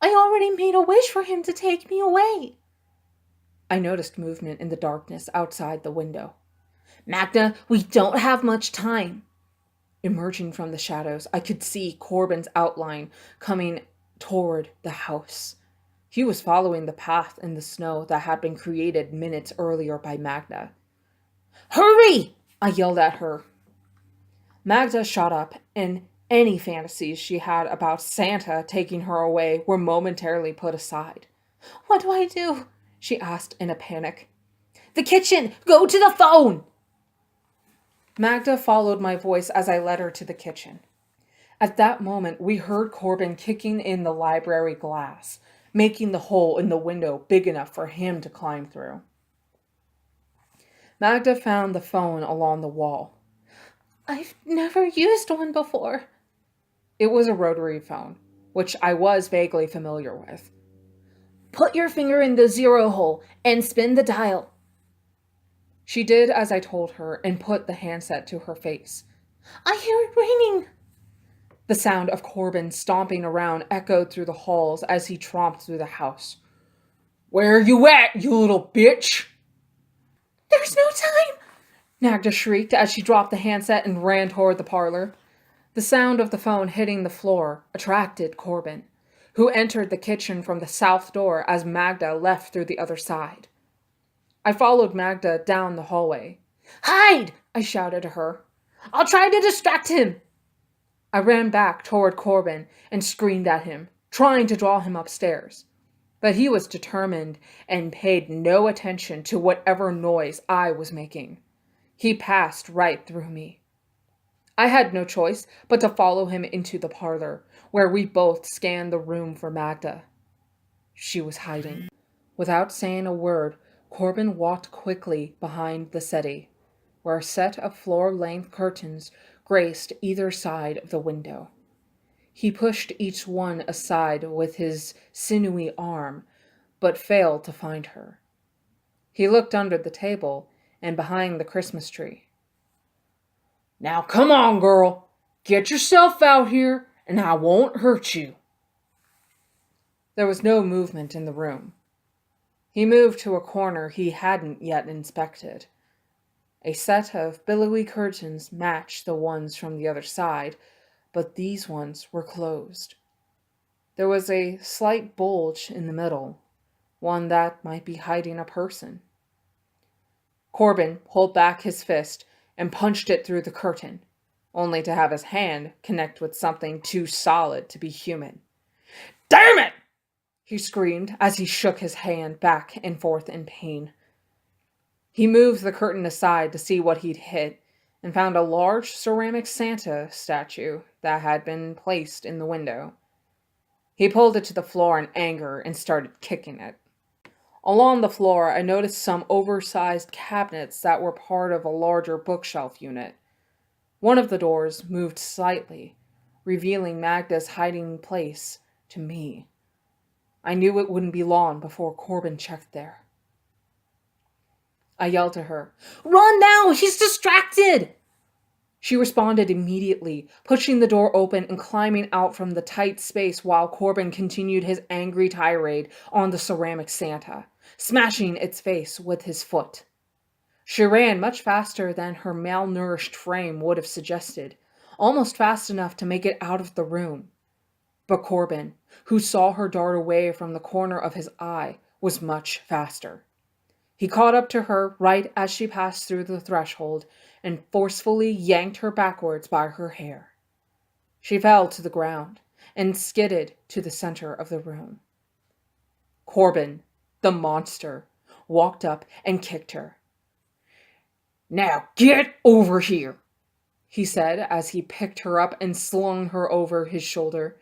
I already made a wish for him to take me away." I noticed movement in the darkness outside the window. "Magda, we don't have much time." Emerging from the shadows, I could see Corbin's outline coming toward the house. He was following the path in the snow that had been created minutes earlier by Magda. "Hurry!" I yelled at her. Magda shot up, and any fantasies she had about Santa taking her away were momentarily put aside. "What do I do?" she asked in a panic. "The kitchen! Go to the phone!" Magda followed my voice as I led her to the kitchen. At that moment, we heard Corbin kicking in the library glass, making the hole in the window big enough for him to climb through. Magda found the phone along the wall. "I've never used one before." It was a rotary phone, which I was vaguely familiar with. "Put your finger in the 0 hole and spin the dial." She did as I told her and put the handset to her face. "I hear it ringing." The sound of Corbin stomping around echoed through the halls as he tromped through the house. "Where are you at, you little bitch?" "There's no time!" Magda shrieked as she dropped the handset and ran toward the parlor. The sound of the phone hitting the floor attracted Corbin, who entered the kitchen from the south door as Magda left through the other side. I followed Magda down the hallway. "Hide!" I shouted to her. "I'll try to distract him." I ran back toward Corbin and screamed at him, trying to draw him upstairs. But he was determined and paid no attention to whatever noise I was making. He passed right through me. I had no choice but to follow him into the parlor, where we both scanned the room for Magda. She was hiding. Without saying a word, Corbin walked quickly behind the settee, where a set of floor-length curtains graced either side of the window. He pushed each one aside with his sinewy arm, but failed to find her. He looked under the table and behind the Christmas tree. "Now come on, girl. Get yourself out here, and I won't hurt you." There was no movement in the room. He moved to a corner he hadn't yet inspected. A set of billowy curtains matched the ones from the other side, but these ones were closed. There was a slight bulge in the middle, one that might be hiding a person. Corbin pulled back his fist and punched it through the curtain, only to have his hand connect with something too solid to be human. "Damn it!" he screamed as he shook his hand back and forth in pain. He moved the curtain aside to see what he'd hit and found a large ceramic Santa statue that had been placed in the window. He pulled it to the floor in anger and started kicking it. Along the floor, I noticed some oversized cabinets that were part of a larger bookshelf unit. One of the doors moved slightly, revealing Magda's hiding place to me. I knew it wouldn't be long before Corbin checked there. I yelled to her, "Run now! He's distracted!" She responded immediately, pushing the door open and climbing out from the tight space while Corbin continued his angry tirade on the ceramic Santa, smashing its face with his foot. She ran much faster than her malnourished frame would have suggested, almost fast enough to make it out of the room. But Corbin, who saw her dart away from the corner of his eye, was much faster. He caught up to her right as she passed through the threshold and forcefully yanked her backwards by her hair. She fell to the ground and skidded to the center of the room. Corbin, the monster, walked up and kicked her. "Now get over here," he said as he picked her up and slung her over his shoulder.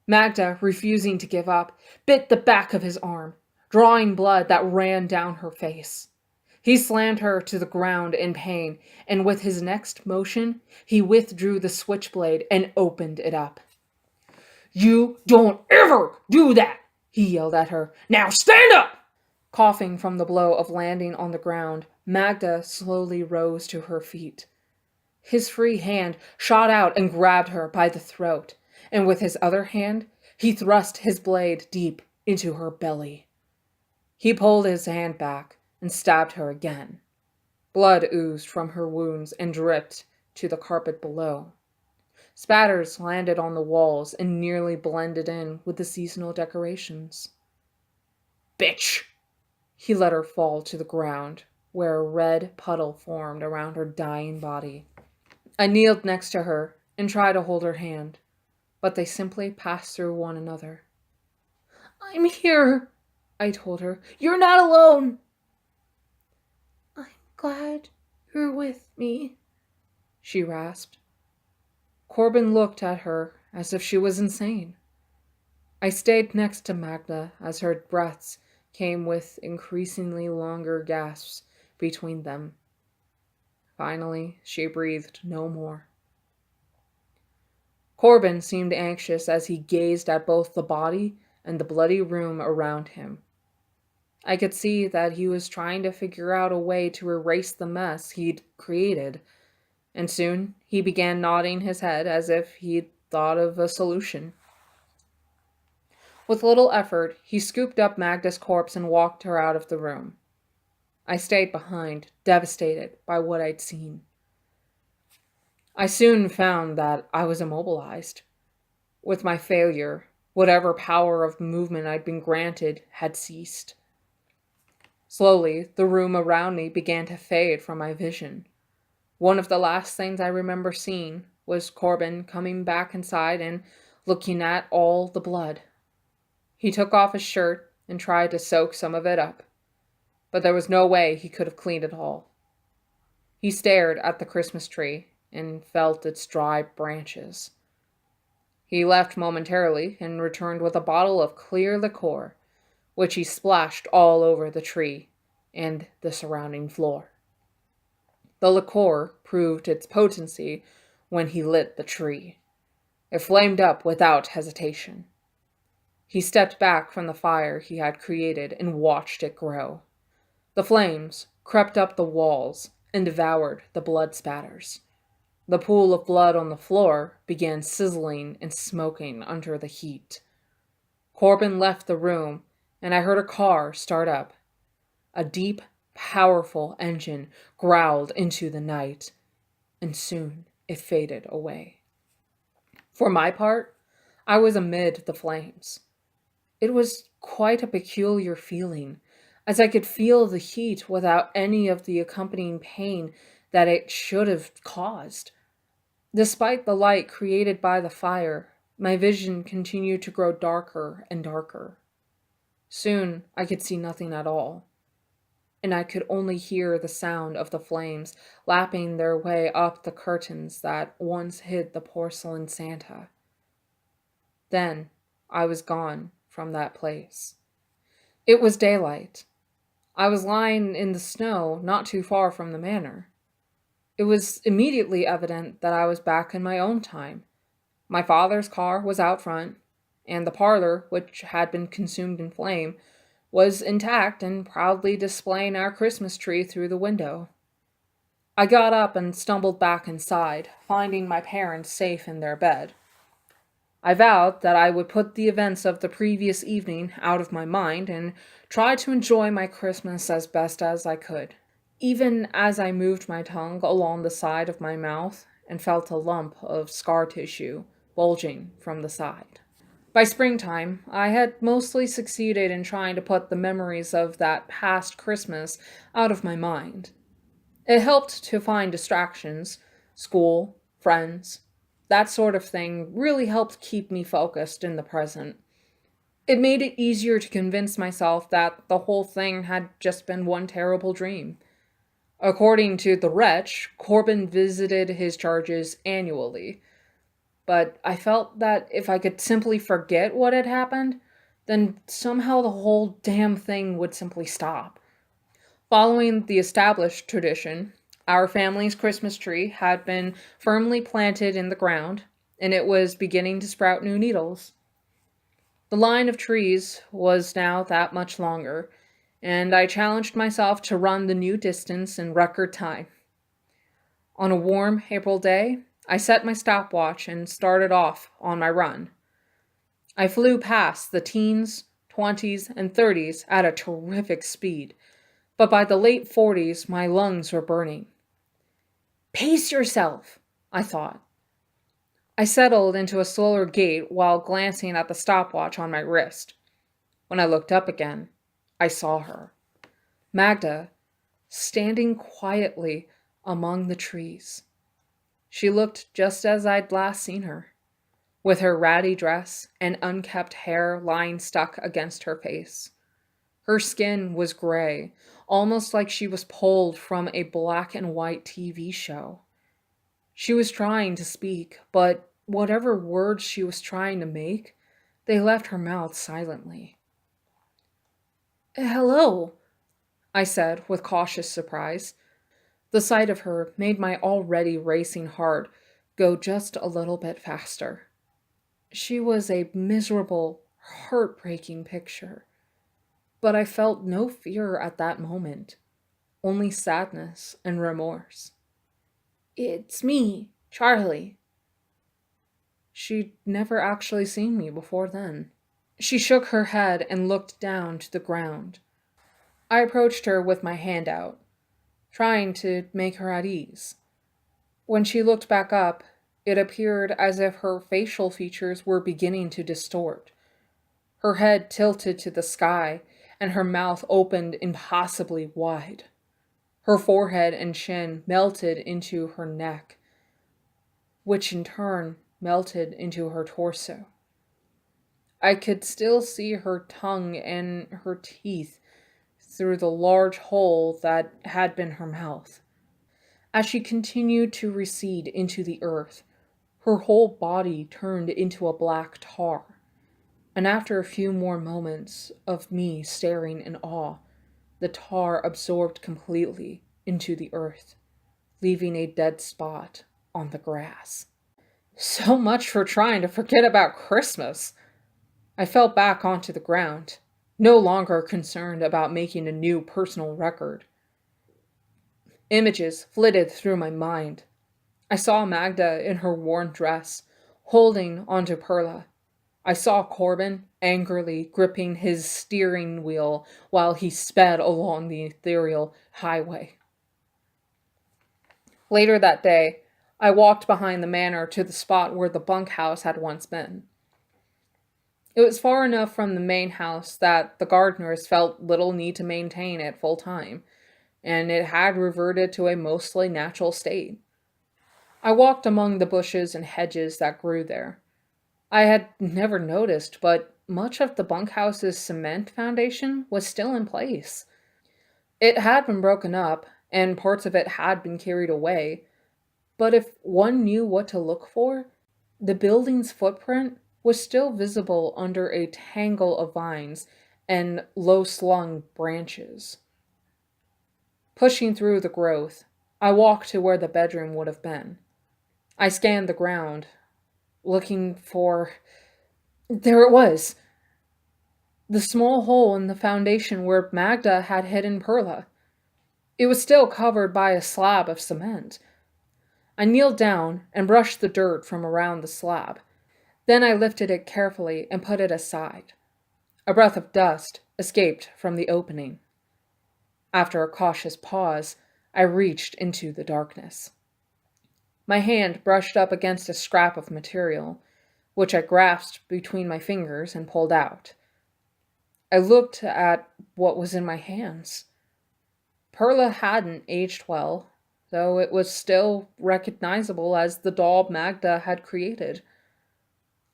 Magda, refusing to give up, bit the back of his arm, drawing blood that ran down her face. He slammed her to the ground in pain, and with his next motion, he withdrew the switchblade and opened it up. "You don't ever do that!" he yelled at her. "Now stand up!" Coughing from the blow of landing on the ground, Magda slowly rose to her feet. His free hand shot out and grabbed her by the throat, and with his other hand, he thrust his blade deep into her belly. He pulled his hand back and stabbed her again. Blood oozed from her wounds and dripped to the carpet below. Spatters landed on the walls and nearly blended in with the seasonal decorations. "Bitch!" He let her fall to the ground, where a red puddle formed around her dying body. I kneeled next to her and tried to hold her hand, but they simply passed through one another. "I'm here," I told her. "You're not alone." "I'm glad you're with me," she rasped. Corbin looked at her as if she was insane. I stayed next to Magda as her breaths came with increasingly longer gasps between them. Finally, she breathed no more. Corbin seemed anxious as he gazed at both the body and the bloody room around him. I could see that he was trying to figure out a way to erase the mess he'd created, and soon he began nodding his head as if he'd thought of a solution. With little effort, he scooped up Magda's corpse and walked her out of the room. I stayed behind, devastated by what I'd seen. I soon found that I was immobilized. With my failure, whatever power of movement I'd been granted had ceased. Slowly, the room around me began to fade from my vision. One of the last things I remember seeing was Corbin coming back inside and looking at all the blood. He took off his shirt and tried to soak some of it up, but there was no way he could have cleaned it all. He stared at the Christmas tree and felt its dry branches. He left momentarily and returned with a bottle of clear liqueur, which he splashed all over the tree and the surrounding floor. The liqueur proved its potency when he lit the tree. It flamed up without hesitation. He stepped back from the fire he had created and watched it grow. The flames crept up the walls and devoured the blood spatters. The pool of blood on the floor began sizzling and smoking under the heat. Corbin left the room, and I heard a car start up. A deep, powerful engine growled into the night, and soon it faded away. For my part, I was amid the flames. It was quite a peculiar feeling, as I could feel the heat without any of the accompanying pain that it should have caused. Despite the light created by the fire, my vision continued to grow darker and darker. Soon, I could see nothing at all. and I could only hear the sound of the flames lapping their way up the curtains that once hid the porcelain Santa. Then I was gone from that place. It was daylight. I was lying in the snow not too far from the manor. It was immediately evident that I was back in my own time. My father's car was out front, and the parlor, which had been consumed in flame, was intact and proudly displaying our Christmas tree through the window. I got up and stumbled back inside, finding my parents safe in their bed. I vowed that I would put the events of the previous evening out of my mind and try to enjoy my Christmas as best as I could. Even as I moved my tongue along the side of my mouth and felt a lump of scar tissue bulging from the side. By springtime, I had mostly succeeded in trying to put the memories of that past Christmas out of my mind. It helped to find distractions, school, friends, that sort of thing really helped keep me focused in the present. It made it easier to convince myself that the whole thing had just been one terrible dream. According to the wretch, Corbin visited his charges annually, but I felt that if I could simply forget what had happened, then somehow the whole damn thing would simply stop. Following the established tradition, our family's Christmas tree had been firmly planted in the ground, and it was beginning to sprout new needles. The line of trees was now that much longer, and I challenged myself to run the new distance in record time. On a warm April day, I set my stopwatch and started off on my run. I flew past the teens, 20s, and 30s at a terrific speed, but by the late 40s, my lungs were burning. Pace yourself, I thought. I settled into a slower gait while glancing at the stopwatch on my wrist. When I looked up again, I saw her, Magda, standing quietly among the trees. She looked just as I'd last seen her, with her ratty dress and unkempt hair lying stuck against her face. Her skin was gray, almost like she was pulled from a black and white TV show. She was trying to speak, but whatever words she was trying to make, they left her mouth silently. "Hello," I said with cautious surprise. The sight of her made my already racing heart go just a little bit faster. She was a miserable, heartbreaking picture. But I felt no fear at that moment, only sadness and remorse. "It's me, Charlie." She'd never actually seen me before then. She shook her head and looked down to the ground. I approached her with my hand out, trying to make her at ease. When she looked back up, it appeared as if her facial features were beginning to distort. Her head tilted to the sky, and her mouth opened impossibly wide. Her forehead and chin melted into her neck, which in turn melted into her torso. I could still see her tongue and her teeth through the large hole that had been her mouth. As she continued to recede into the earth, her whole body turned into a black tar, and after a few more moments of me staring in awe, the tar absorbed completely into the earth, leaving a dead spot on the grass. So much for trying to forget about Christmas. I fell back onto the ground, no longer concerned about making a new personal record. Images flitted through my mind. I saw Magda in her worn dress, holding onto Perla. I saw Corbin angrily gripping his steering wheel while he sped along the ethereal highway. Later that day, I walked behind the manor to the spot where the bunkhouse had once been. It was far enough from the main house that the gardeners felt little need to maintain it full time, and it had reverted to a mostly natural state. I walked among the bushes and hedges that grew there. I had never noticed, but much of the bunkhouse's cement foundation was still in place. It had been broken up, and parts of it had been carried away, but if one knew what to look for, the building's footprint was still visible under a tangle of vines and low slung branches. Pushing through the growth, I walked to where the bedroom would have been. I scanned the ground, looking for. There it was! The small hole in the foundation where Magda had hidden Perla. It was still covered by a slab of cement. I kneeled down and brushed the dirt from around the slab. Then I lifted it carefully and put it aside. A breath of dust escaped from the opening. After a cautious pause, I reached into the darkness. My hand brushed up against a scrap of material, which I grasped between my fingers and pulled out. I looked at what was in my hands. Perla hadn't aged well, though it was still recognizable as the doll Magda had created.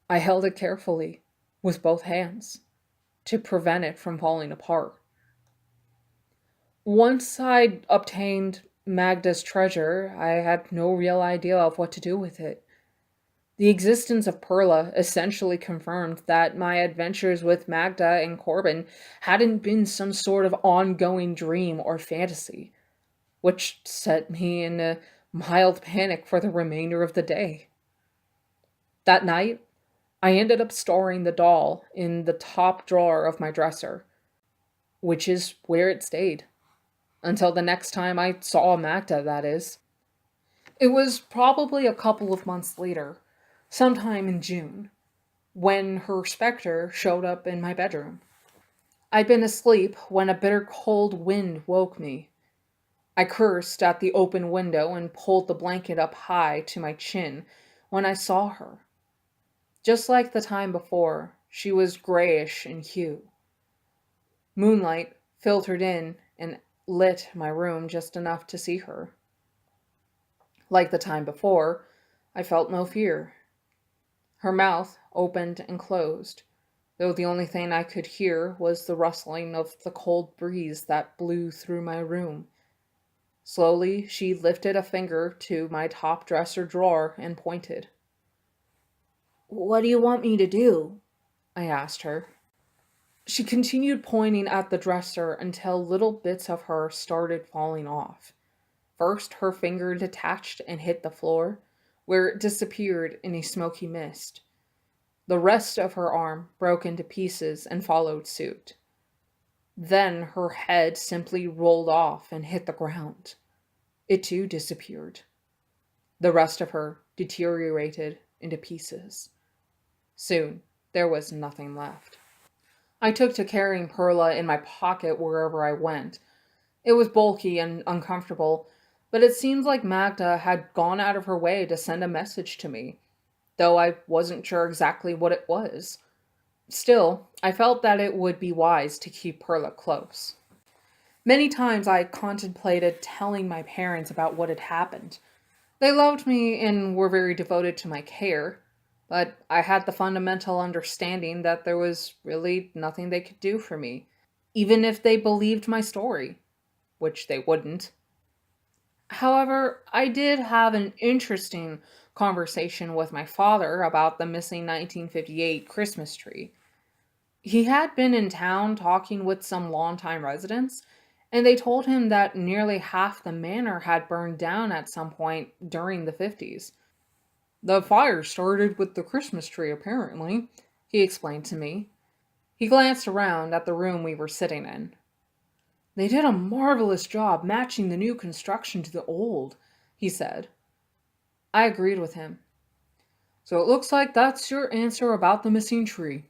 I held it carefully, with both hands, to prevent it from falling apart. Once I'd obtained Magda's treasure, I had no real idea of what to do with it. The existence of Perla essentially confirmed that my adventures with Magda and Corbin hadn't been some sort of ongoing dream or fantasy, which set me in a mild panic for the remainder of the day. That night, I ended up storing the doll in the top drawer of my dresser, which is where it stayed. Until the next time I saw Magda, that is. It was probably a couple of months later, sometime in June, when her specter showed up in my bedroom. I'd been asleep when a bitter cold wind woke me. I cursed at the open window and pulled the blanket up high to my chin when I saw her. Just like the time before, she was grayish in hue. Moonlight filtered in and lit my room just enough to see her. Like the time before, I felt no fear. Her mouth opened and closed, though the only thing I could hear was the rustling of the cold breeze that blew through my room. Slowly, she lifted a finger to my top dresser drawer and pointed. "What do you want me to do?" I asked her. She continued pointing at the dresser until little bits of her started falling off. First, her finger detached and hit the floor, where it disappeared in a smoky mist. The rest of her arm broke into pieces and followed suit. Then her head simply rolled off and hit the ground. It too disappeared. The rest of her deteriorated into pieces. Soon, there was nothing left. I took to carrying Perla in my pocket wherever I went. It was bulky and uncomfortable, but it seemed like Magda had gone out of her way to send a message to me, though I wasn't sure exactly what it was. Still, I felt that it would be wise to keep Perla close. Many times I contemplated telling my parents about what had happened. They loved me and were very devoted to my care, but I had the fundamental understanding that there was really nothing they could do for me, even if they believed my story, which they wouldn't. However, I did have an interesting conversation with my father about the missing 1958 Christmas tree. He had been in town talking with some longtime residents, and they told him that nearly half the manor had burned down at some point during the 50s. "The fire started with the Christmas tree, apparently," he explained to me. He glanced around at the room we were sitting in. "They did a marvelous job matching the new construction to the old," he said. I agreed with him. "So it looks like that's your answer about the missing tree.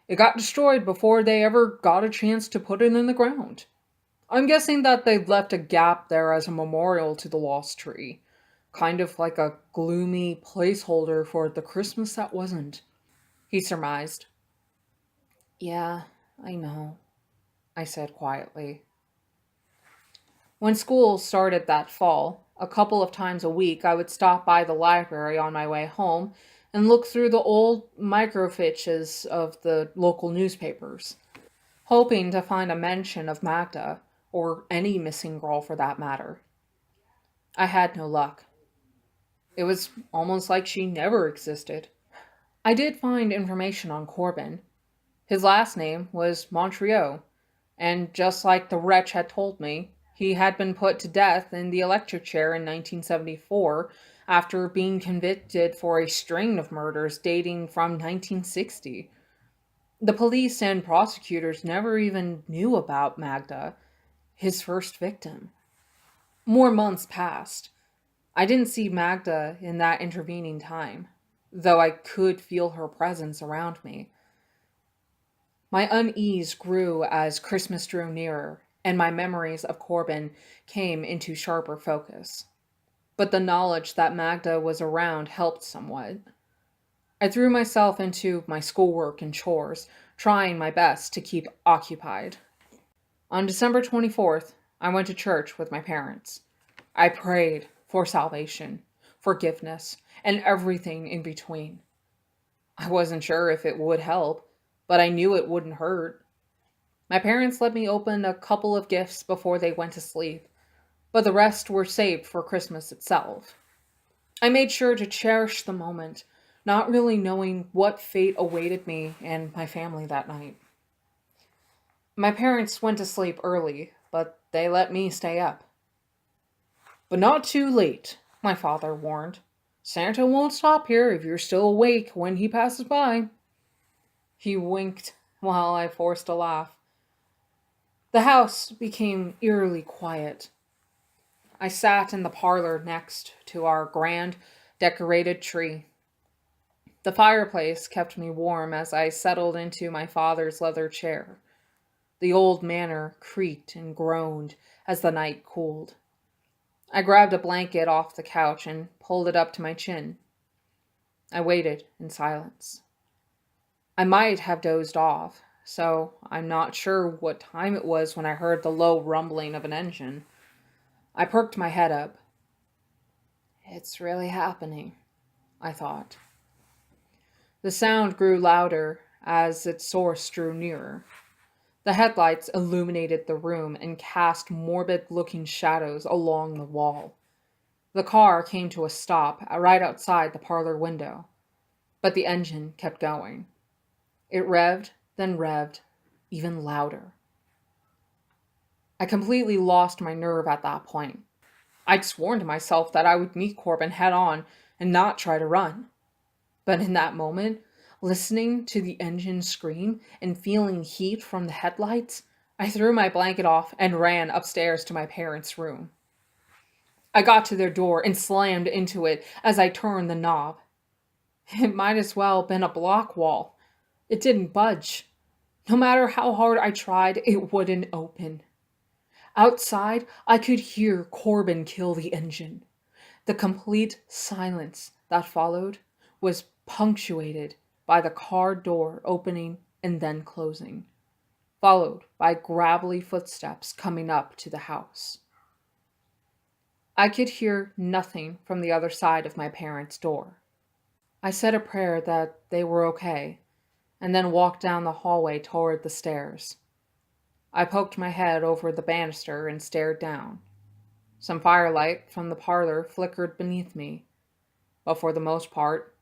It got destroyed before they ever got a chance to put it in the ground. I'm guessing that they left a gap there as a memorial to the lost tree. Kind of like a gloomy placeholder for the Christmas that wasn't," he surmised. "Yeah, I know," I said quietly. When school started that fall, a couple of times a week I would stop by the library on my way home and look through the old microfiches of the local newspapers, hoping to find a mention of Magda or any missing girl for that matter. I had no luck. It was almost like she never existed. I did find information on Corbin. His last name was Montreux, and just like the wretch had told me, he had been put to death in the electric chair in 1974 after being convicted for a string of murders dating from 1960. The police and prosecutors never even knew about Magda, his first victim. More months passed. I didn't see Magda in that intervening time, though I could feel her presence around me. My unease grew as Christmas drew nearer, and my memories of Corbin came into sharper focus. But the knowledge that Magda was around helped somewhat. I threw myself into my schoolwork and chores, trying my best to keep occupied. On December 24th, I went to church with my parents. I prayed for salvation, forgiveness, and everything in between. I wasn't sure if it would help, but I knew it wouldn't hurt. My parents let me open a couple of gifts before they went to sleep, but the rest were saved for Christmas itself. I made sure to cherish the moment, not really knowing what fate awaited me and my family that night. My parents went to sleep early, but they let me stay up. But not too late, my father warned. Santa won't stop here if you're still awake when he passes by. He winked while I forced a laugh. The house became eerily quiet. I sat in the parlor next to our grand, decorated tree. The fireplace kept me warm as I settled into my father's leather chair. The old manor creaked and groaned as the night cooled. I grabbed a blanket off the couch and pulled it up to my chin. I waited in silence. I might have dozed off, so I'm not sure what time it was when I heard the low rumbling of an engine. I perked my head up. It's really happening, I thought. The sound grew louder as its source drew nearer. The headlights illuminated the room and cast morbid-looking shadows along the wall. The car came to a stop right outside the parlor window, but the engine kept going. It revved, then revved, even louder. I completely lost my nerve at that point. I'd sworn to myself that I would meet Corbin head on and not try to run. But in that moment, listening to the engine scream and feeling heat from the headlights, I threw my blanket off and ran upstairs to my parents' room. I got to their door and slammed into it as I turned the knob. It might as well have been a block wall. It didn't budge. No matter how hard I tried, it wouldn't open. Outside, I could hear Corbin kill the engine. The complete silence that followed was punctuated by the car door opening and then closing, followed by gravelly footsteps coming up to the house. I could hear nothing from the other side of my parents' door. I said a prayer that they were okay, and then walked down the hallway toward the stairs. I poked my head over the banister and stared down. Some firelight from the parlor flickered beneath me, but for the most part,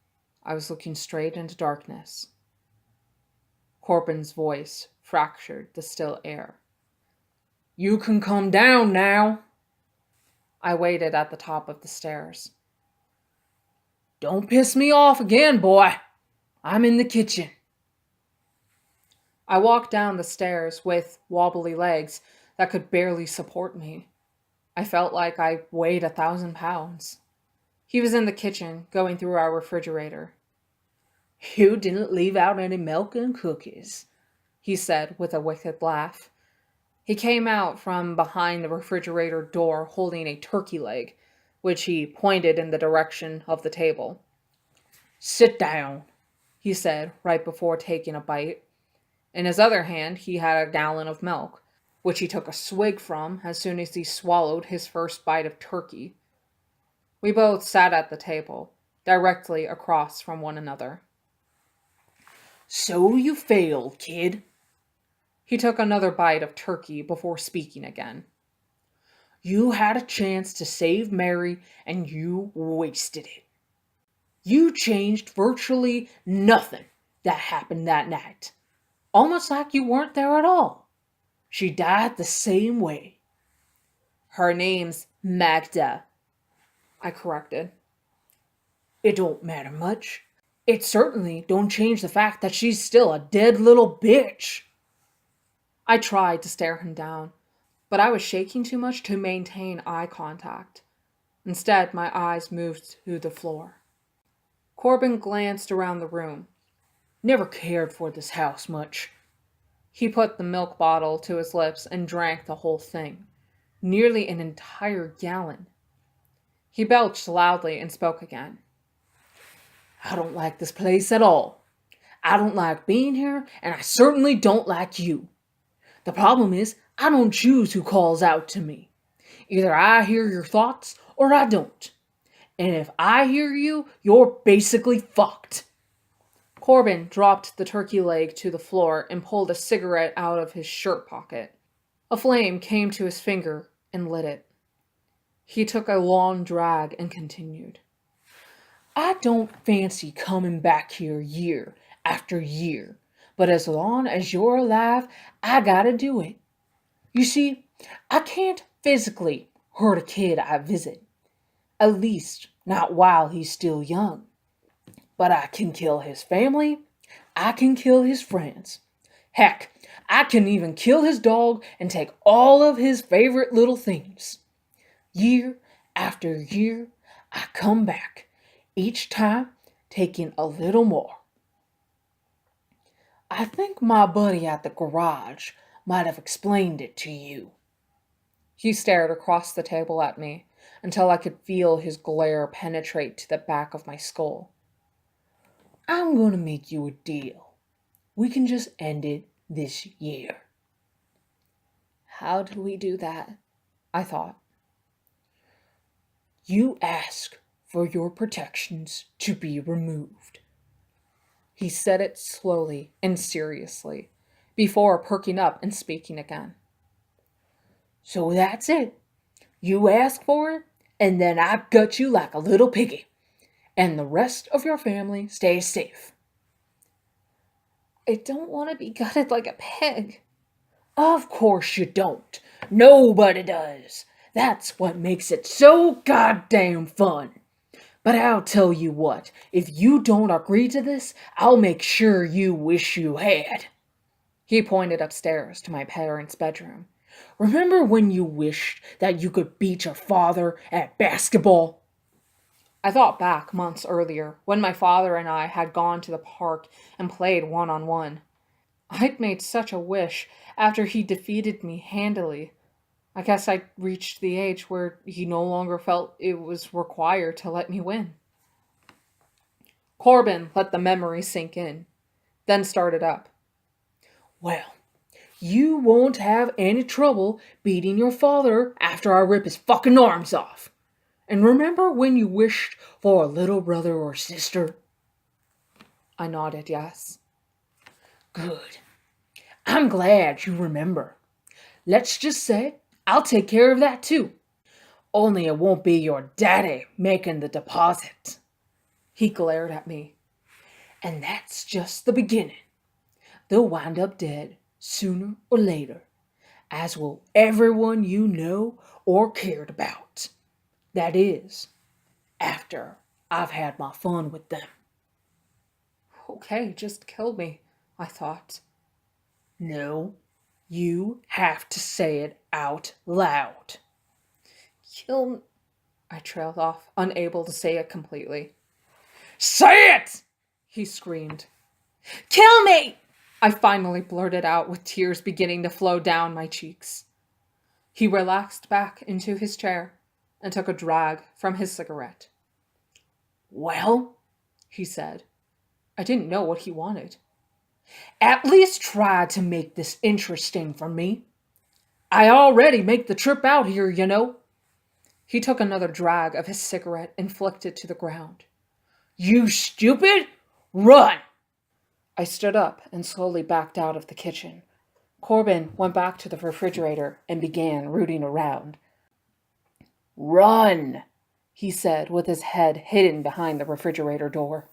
I was looking straight into darkness. Corbin's voice fractured the still air. "You can come down now." I waited at the top of the stairs. "Don't piss me off again, boy. I'm in the kitchen." I walked down the stairs with wobbly legs that could barely support me. I felt like I weighed 1,000 pounds. He was in the kitchen, going through our refrigerator. "You didn't leave out any milk and cookies," he said with a wicked laugh. He came out from behind the refrigerator door holding a turkey leg, which he pointed in the direction of the table. "Sit down," he said right before taking a bite. In his other hand, he had a gallon of milk, which he took a swig from as soon as he swallowed his first bite of turkey. We both sat at the table, directly across from one another. "So you failed, kid." He took another bite of turkey before speaking again. You had a chance to save Mary and you wasted it. You changed virtually nothing that happened that night. Almost like you weren't there at all. She died the same way. Her name's Magda, I corrected. It don't matter much. It certainly don't change the fact that she's still a dead little bitch. I tried to stare him down, but I was shaking too much to maintain eye contact. Instead, my eyes moved to the floor. Corbin glanced around the room. Never cared for this house much. He put the milk bottle to his lips and drank the whole thing, nearly an entire gallon. He belched loudly and spoke again. I don't like this place at all. I don't like being here, and I certainly don't like you. The problem is, I don't choose who calls out to me. Either I hear your thoughts, or I don't. And if I hear you, you're basically fucked. Corbin dropped the turkey leg to the floor and pulled a cigarette out of his shirt pocket. A flame came to his finger and lit it. He took a long drag and continued. I don't fancy coming back here year after year, but as long as you're alive, I gotta do it. You see, I can't physically hurt a kid I visit. At least, not while he's still young. But I can kill his family. I can kill his friends. Heck, I can even kill his dog and take all of his favorite little things. Year after year, I come back, each time taking a little more. I think my buddy at the garage might have explained it to you. He stared across the table at me until I could feel his glare penetrate to the back of my skull. I'm gonna make you a deal. We can just end it this year. How do we do that? I thought. You ask for your protections to be removed. He said it slowly and seriously, before perking up and speaking again. So that's it. You ask for it, and then I gut you like a little piggy. And the rest of your family stays safe. I don't want to be gutted like a pig. Of course you don't. Nobody does. That's what makes it so goddamn fun. But I'll tell you what, if you don't agree to this, I'll make sure you wish you had. He pointed upstairs to my parents' bedroom. Remember when you wished that you could beat your father at basketball? I thought back months earlier, when my father and I had gone to the park and played one-on-one. I'd made such a wish after he defeated me handily. I guess I'd reached the age where he no longer felt it was required to let me win. Corbin let the memory sink in, then started up. Well, you won't have any trouble beating your father after I rip his fucking arms off. And remember when you wished for a little brother or sister? I nodded yes. Good. I'm glad you remember. Let's just say I'll take care of that too. Only it won't be your daddy making the deposit. He glared at me. And that's just the beginning. They'll wind up dead sooner or later, as will everyone you know or cared about. That is, after I've had my fun with them. Okay, just kill me, I thought. No, you have to say it out loud. Kill me, I trailed off, unable to say it completely. Say it! He screamed. Kill me! I finally blurted out with tears beginning to flow down my cheeks. He relaxed back into his chair and took a drag from his cigarette. Well, he said. I didn't know what he wanted. At least try to make this interesting for me. I already make the trip out here, you know. He took another drag of his cigarette and flicked it to the ground. You stupid! Run! I stood up and slowly backed out of the kitchen. Corbin went back to the refrigerator and began rooting around. "Run," he said with his head hidden behind the refrigerator door.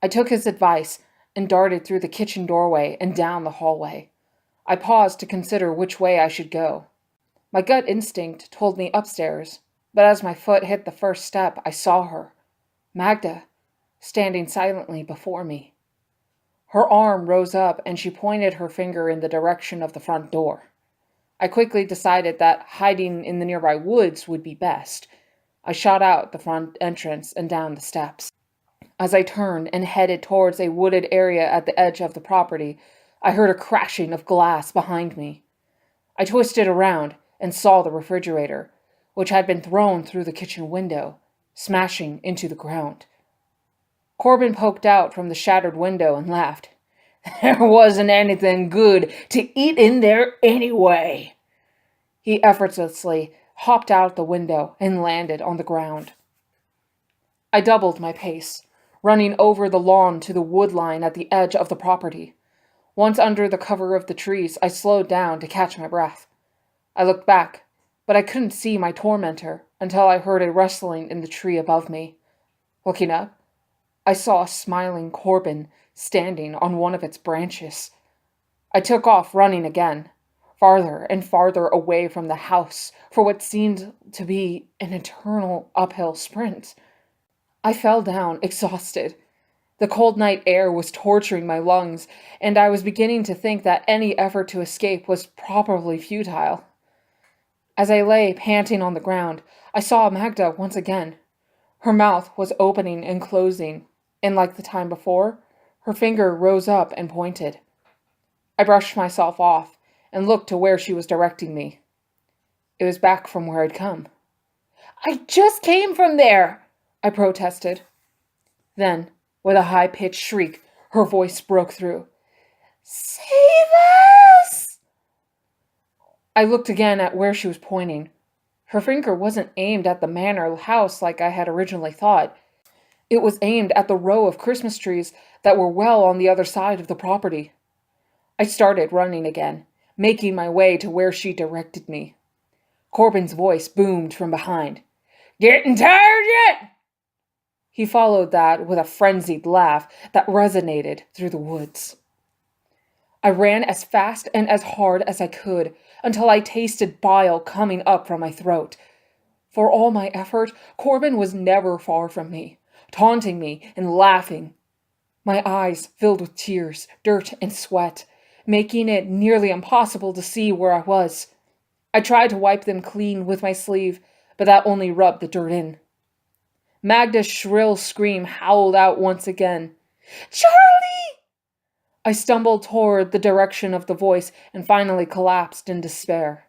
I took his advice and darted through the kitchen doorway and down the hallway. I paused to consider which way I should go. My gut instinct told me upstairs, but as my foot hit the first step, I saw her, Magda, standing silently before me. Her arm rose up and she pointed her finger in the direction of the front door. I quickly decided that hiding in the nearby woods would be best. I shot out the front entrance and down the steps. As I turned and headed towards a wooded area at the edge of the property, I heard a crashing of glass behind me. I twisted around and saw the refrigerator, which had been thrown through the kitchen window, smashing into the ground. Corbin poked out from the shattered window and laughed. "There wasn't anything good to eat in there anyway." He effortlessly hopped out the window and landed on the ground. I doubled my pace, running over the lawn to the wood line at the edge of the property. Once under the cover of the trees, I slowed down to catch my breath. I looked back, but I couldn't see my tormentor until I heard a rustling in the tree above me. Looking up, I saw a smiling Corbin standing on one of its branches. I took off running again, farther and farther away from the house for what seemed to be an eternal uphill sprint. I fell down, exhausted. The cold night air was torturing my lungs, and I was beginning to think that any effort to escape was probably futile. As I lay panting on the ground, I saw Magda once again. Her mouth was opening and closing, and like the time before, her finger rose up and pointed. I brushed myself off and looked to where she was directing me. It was back from where I'd come. "I just came from there," I protested. Then, with a high-pitched shriek, her voice broke through. "Save us!" I looked again at where she was pointing. Her finger wasn't aimed at the manor house like I had originally thought. It was aimed at the row of Christmas trees that were well on the other side of the property. I started running again, making my way to where she directed me. Corbin's voice boomed from behind. "Getting tired yet?" He followed that with a frenzied laugh that resonated through the woods. I ran as fast and as hard as I could until I tasted bile coming up from my throat. For all my effort, Corbin was never far from me, taunting me and laughing. My eyes filled with tears, dirt, and sweat, making it nearly impossible to see where I was. I tried to wipe them clean with my sleeve, but that only rubbed the dirt in. Magda's shrill scream howled out once again. "Charlie!" I stumbled toward the direction of the voice and finally collapsed in despair.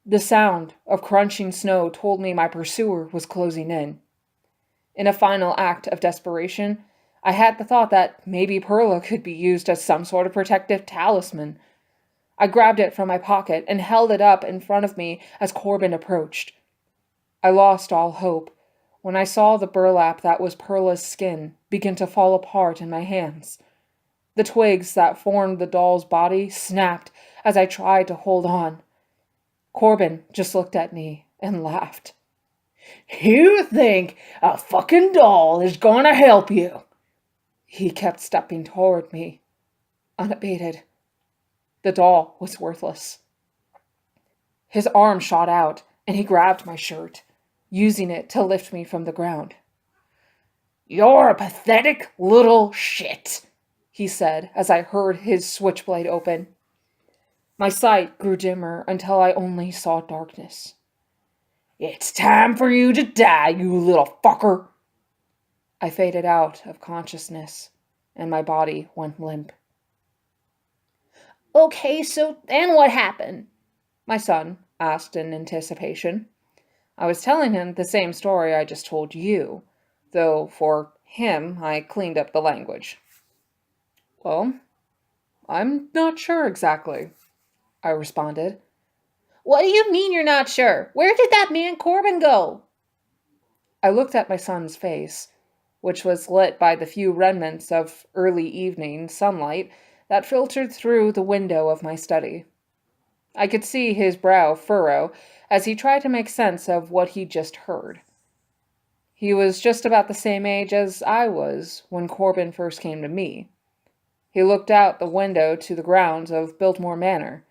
The sound of crunching snow told me my pursuer was closing in. In a final act of desperation, I had the thought that maybe Perla could be used as some sort of protective talisman. I grabbed it from my pocket and held it up in front of me as Corbin approached. I lost all hope when I saw the burlap that was Perla's skin begin to fall apart in my hands. The twigs that formed the doll's body snapped as I tried to hold on. Corbin just looked at me and laughed. "You think a fucking doll is gonna help you?" He kept stepping toward me, unabated. The doll was worthless. His arm shot out, and he grabbed my shirt, using it to lift me from the ground. "You're a pathetic little shit," he said as I heard his switchblade open. My sight grew dimmer until I only saw darkness. "It's time for you to die, you little fucker." I faded out of consciousness, and my body went limp. "Okay, so then what happened?" my son asked in anticipation. I was telling him the same story I just told you, though for him I cleaned up the language. "Well, I'm not sure exactly," I responded. "What do you mean you're not sure? Where did that man Corbin go?" I looked at my son's face, which was lit by the few remnants of early evening sunlight that filtered through the window of my study. I could see his brow furrow as he tried to make sense of what he'd just heard. He was just about the same age as I was when Corbin first came to me. He looked out the window to the grounds of Biltmore Manor.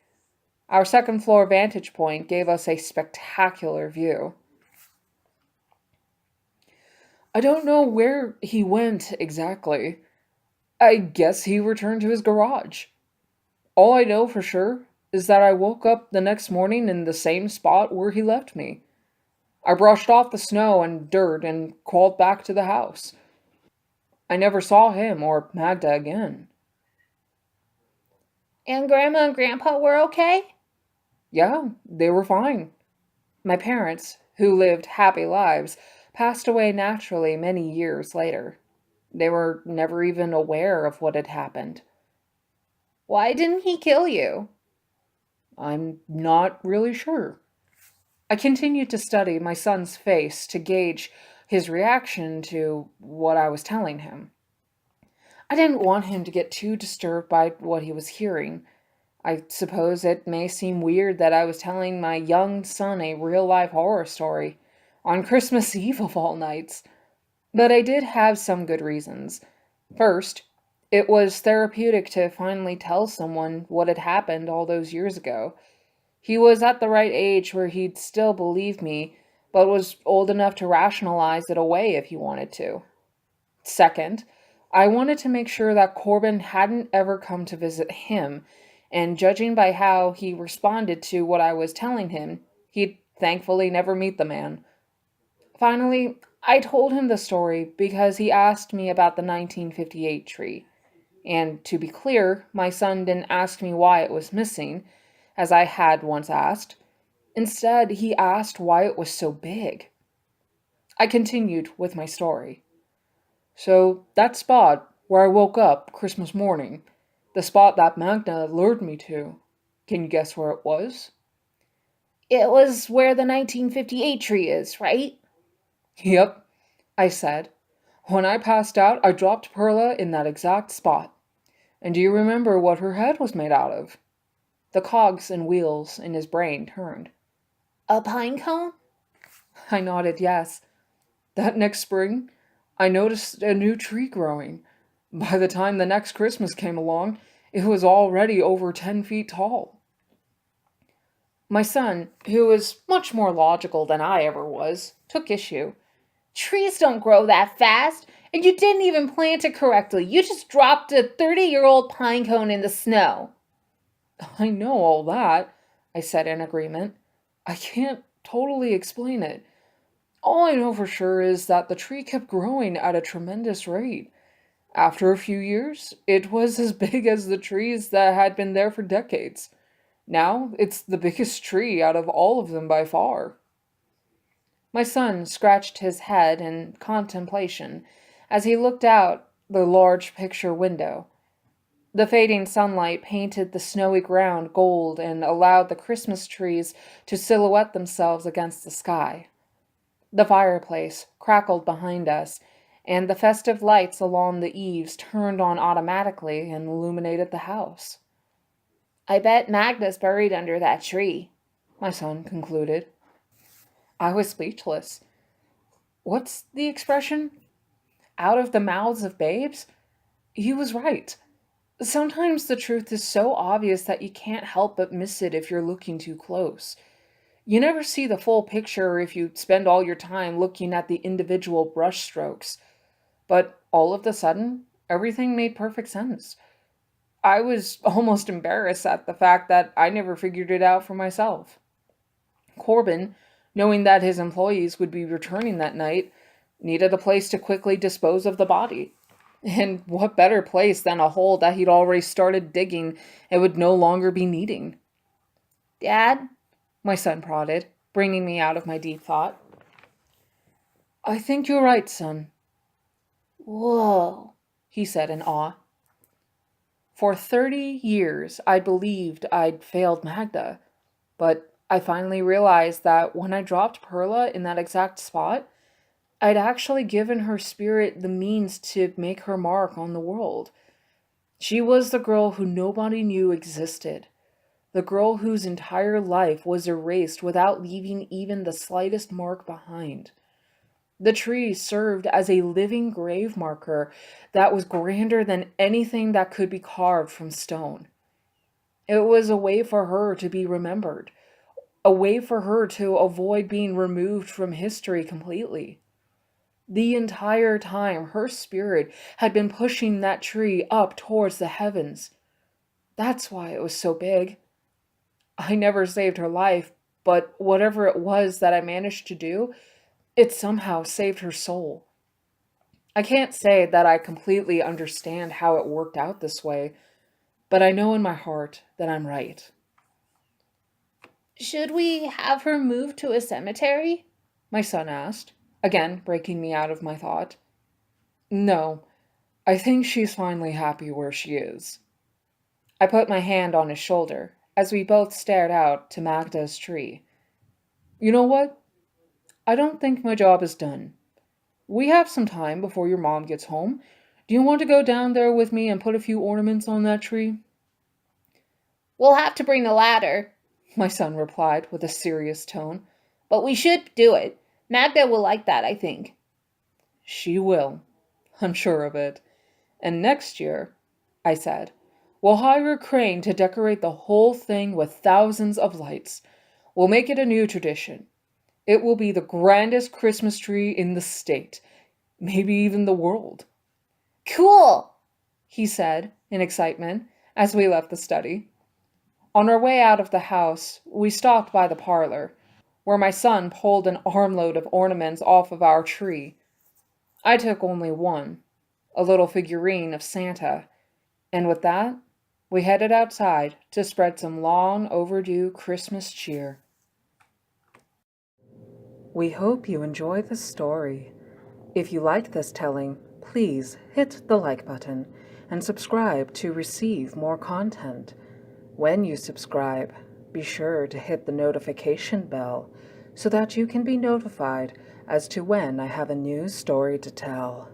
Our second floor vantage point gave us a spectacular view. I don't know where he went exactly. I guess he returned to his garage. All I know for sure is that I woke up the next morning in the same spot where he left me. I brushed off the snow and dirt and crawled back to the house. I never saw him or Magda again. And Grandma and Grandpa were okay? Yeah, they were fine. My parents, who lived happy lives, passed away naturally many years later. They were never even aware of what had happened. Why didn't he kill you? I'm not really sure. I continued to study my son's face to gauge his reaction to what I was telling him. I didn't want him to get too disturbed by what he was hearing. I suppose it may seem weird that I was telling my young son a real life horror story on Christmas Eve of all nights, but I did have some good reasons. First, it was therapeutic to finally tell someone what had happened all those years ago. He was at the right age where he'd still believe me, but was old enough to rationalize it away if he wanted to. Second, I wanted to make sure that Corbin hadn't ever come to visit him, and judging by how he responded to what I was telling him, he'd thankfully never meet the man. Finally, I told him the story because he asked me about the 1958 tree. And to be clear, my son didn't ask me why it was missing, as I had once asked. Instead, he asked why it was so big. I continued with my story. So, that spot where I woke up Christmas morning, the spot that Magda lured me to, can you guess where it was? It was where the 1958 tree is, right? Yep, I said. When I passed out, I dropped Perla in that exact spot. And do you remember what her head was made out of? The cogs and wheels in his brain turned. A pine cone? I nodded yes. That next spring, I noticed a new tree growing. By the time the next Christmas came along, it was already over 10 feet tall. My son, who was much more logical than I ever was, took issue. Trees don't grow that fast, and you didn't even plant it correctly. You just dropped a 30-year-old pine cone in the snow. I know all that, I said in agreement. I can't totally explain it. All I know for sure is that the tree kept growing at a tremendous rate. After a few years, it was as big as the trees that had been there for decades. Now, it's the biggest tree out of all of them by far. My son scratched his head in contemplation as he looked out the large picture window. The fading sunlight painted the snowy ground gold and allowed the Christmas trees to silhouette themselves against the sky. The fireplace crackled behind us, and the festive lights along the eaves turned on automatically and illuminated the house. I bet Magda's buried under that tree, My son concluded. I was speechless. What's the expression? Out of the mouths of babes? He was right. Sometimes the truth is so obvious that you can't help but miss it if you're looking too close. You never see the full picture if you spend all your time looking at the individual brushstrokes. But all of a sudden, everything made perfect sense. I was almost embarrassed at the fact that I never figured it out for myself. Corbin, knowing that his employees would be returning that night, needed a place to quickly dispose of the body. And what better place than a hole that he'd already started digging and would no longer be needing? Dad? My son prodded, bringing me out of my deep thought. I think you're right, son, Whoa, he said in awe. For 30 years, I believed I'd failed Magda, but I finally realized that when I dropped Perla in that exact spot, I'd actually given her spirit the means to make her mark on the world. She was the girl who nobody knew existed, the girl whose entire life was erased without leaving even the slightest mark behind. The tree served as a living grave marker that was grander than anything that could be carved from stone. It was a way for her to be remembered, a way for her to avoid being removed from history completely. The entire time, her spirit had been pushing that tree up towards the heavens. That's why it was so big. I never saved her life, but whatever it was that I managed to do, it somehow saved her soul. I can't say that I completely understand how it worked out this way, but I know in my heart that I'm right. Should we have her moved to a cemetery? My son asked, again breaking me out of my thought. No, I think she's finally happy where she is. I put my hand on his shoulder as we both stared out to Magda's tree. You know what? I don't think my job is done. We have some time before your mom gets home. Do you want to go down there with me and put a few ornaments on that tree? We'll have to bring the ladder, My son replied with a serious tone. but we should do it. Magda will like that, I think. She will. I'm sure of it. And next year, I said, we'll hire a crane to decorate the whole thing with thousands of lights. We'll make it a new tradition. It will be the grandest Christmas tree in the state, maybe even the world. Cool, He said in excitement as we left the study. On our way out of the house, we stopped by the parlor, where my son pulled an armload of ornaments off of our tree. I took only one, a little figurine of Santa, and with that, we headed outside to spread some long overdue Christmas cheer. We hope you enjoy the story. If you like this telling, please hit the like button and subscribe to receive more content. When you subscribe, be sure to hit the notification bell so that you can be notified as to when I have a new story to tell.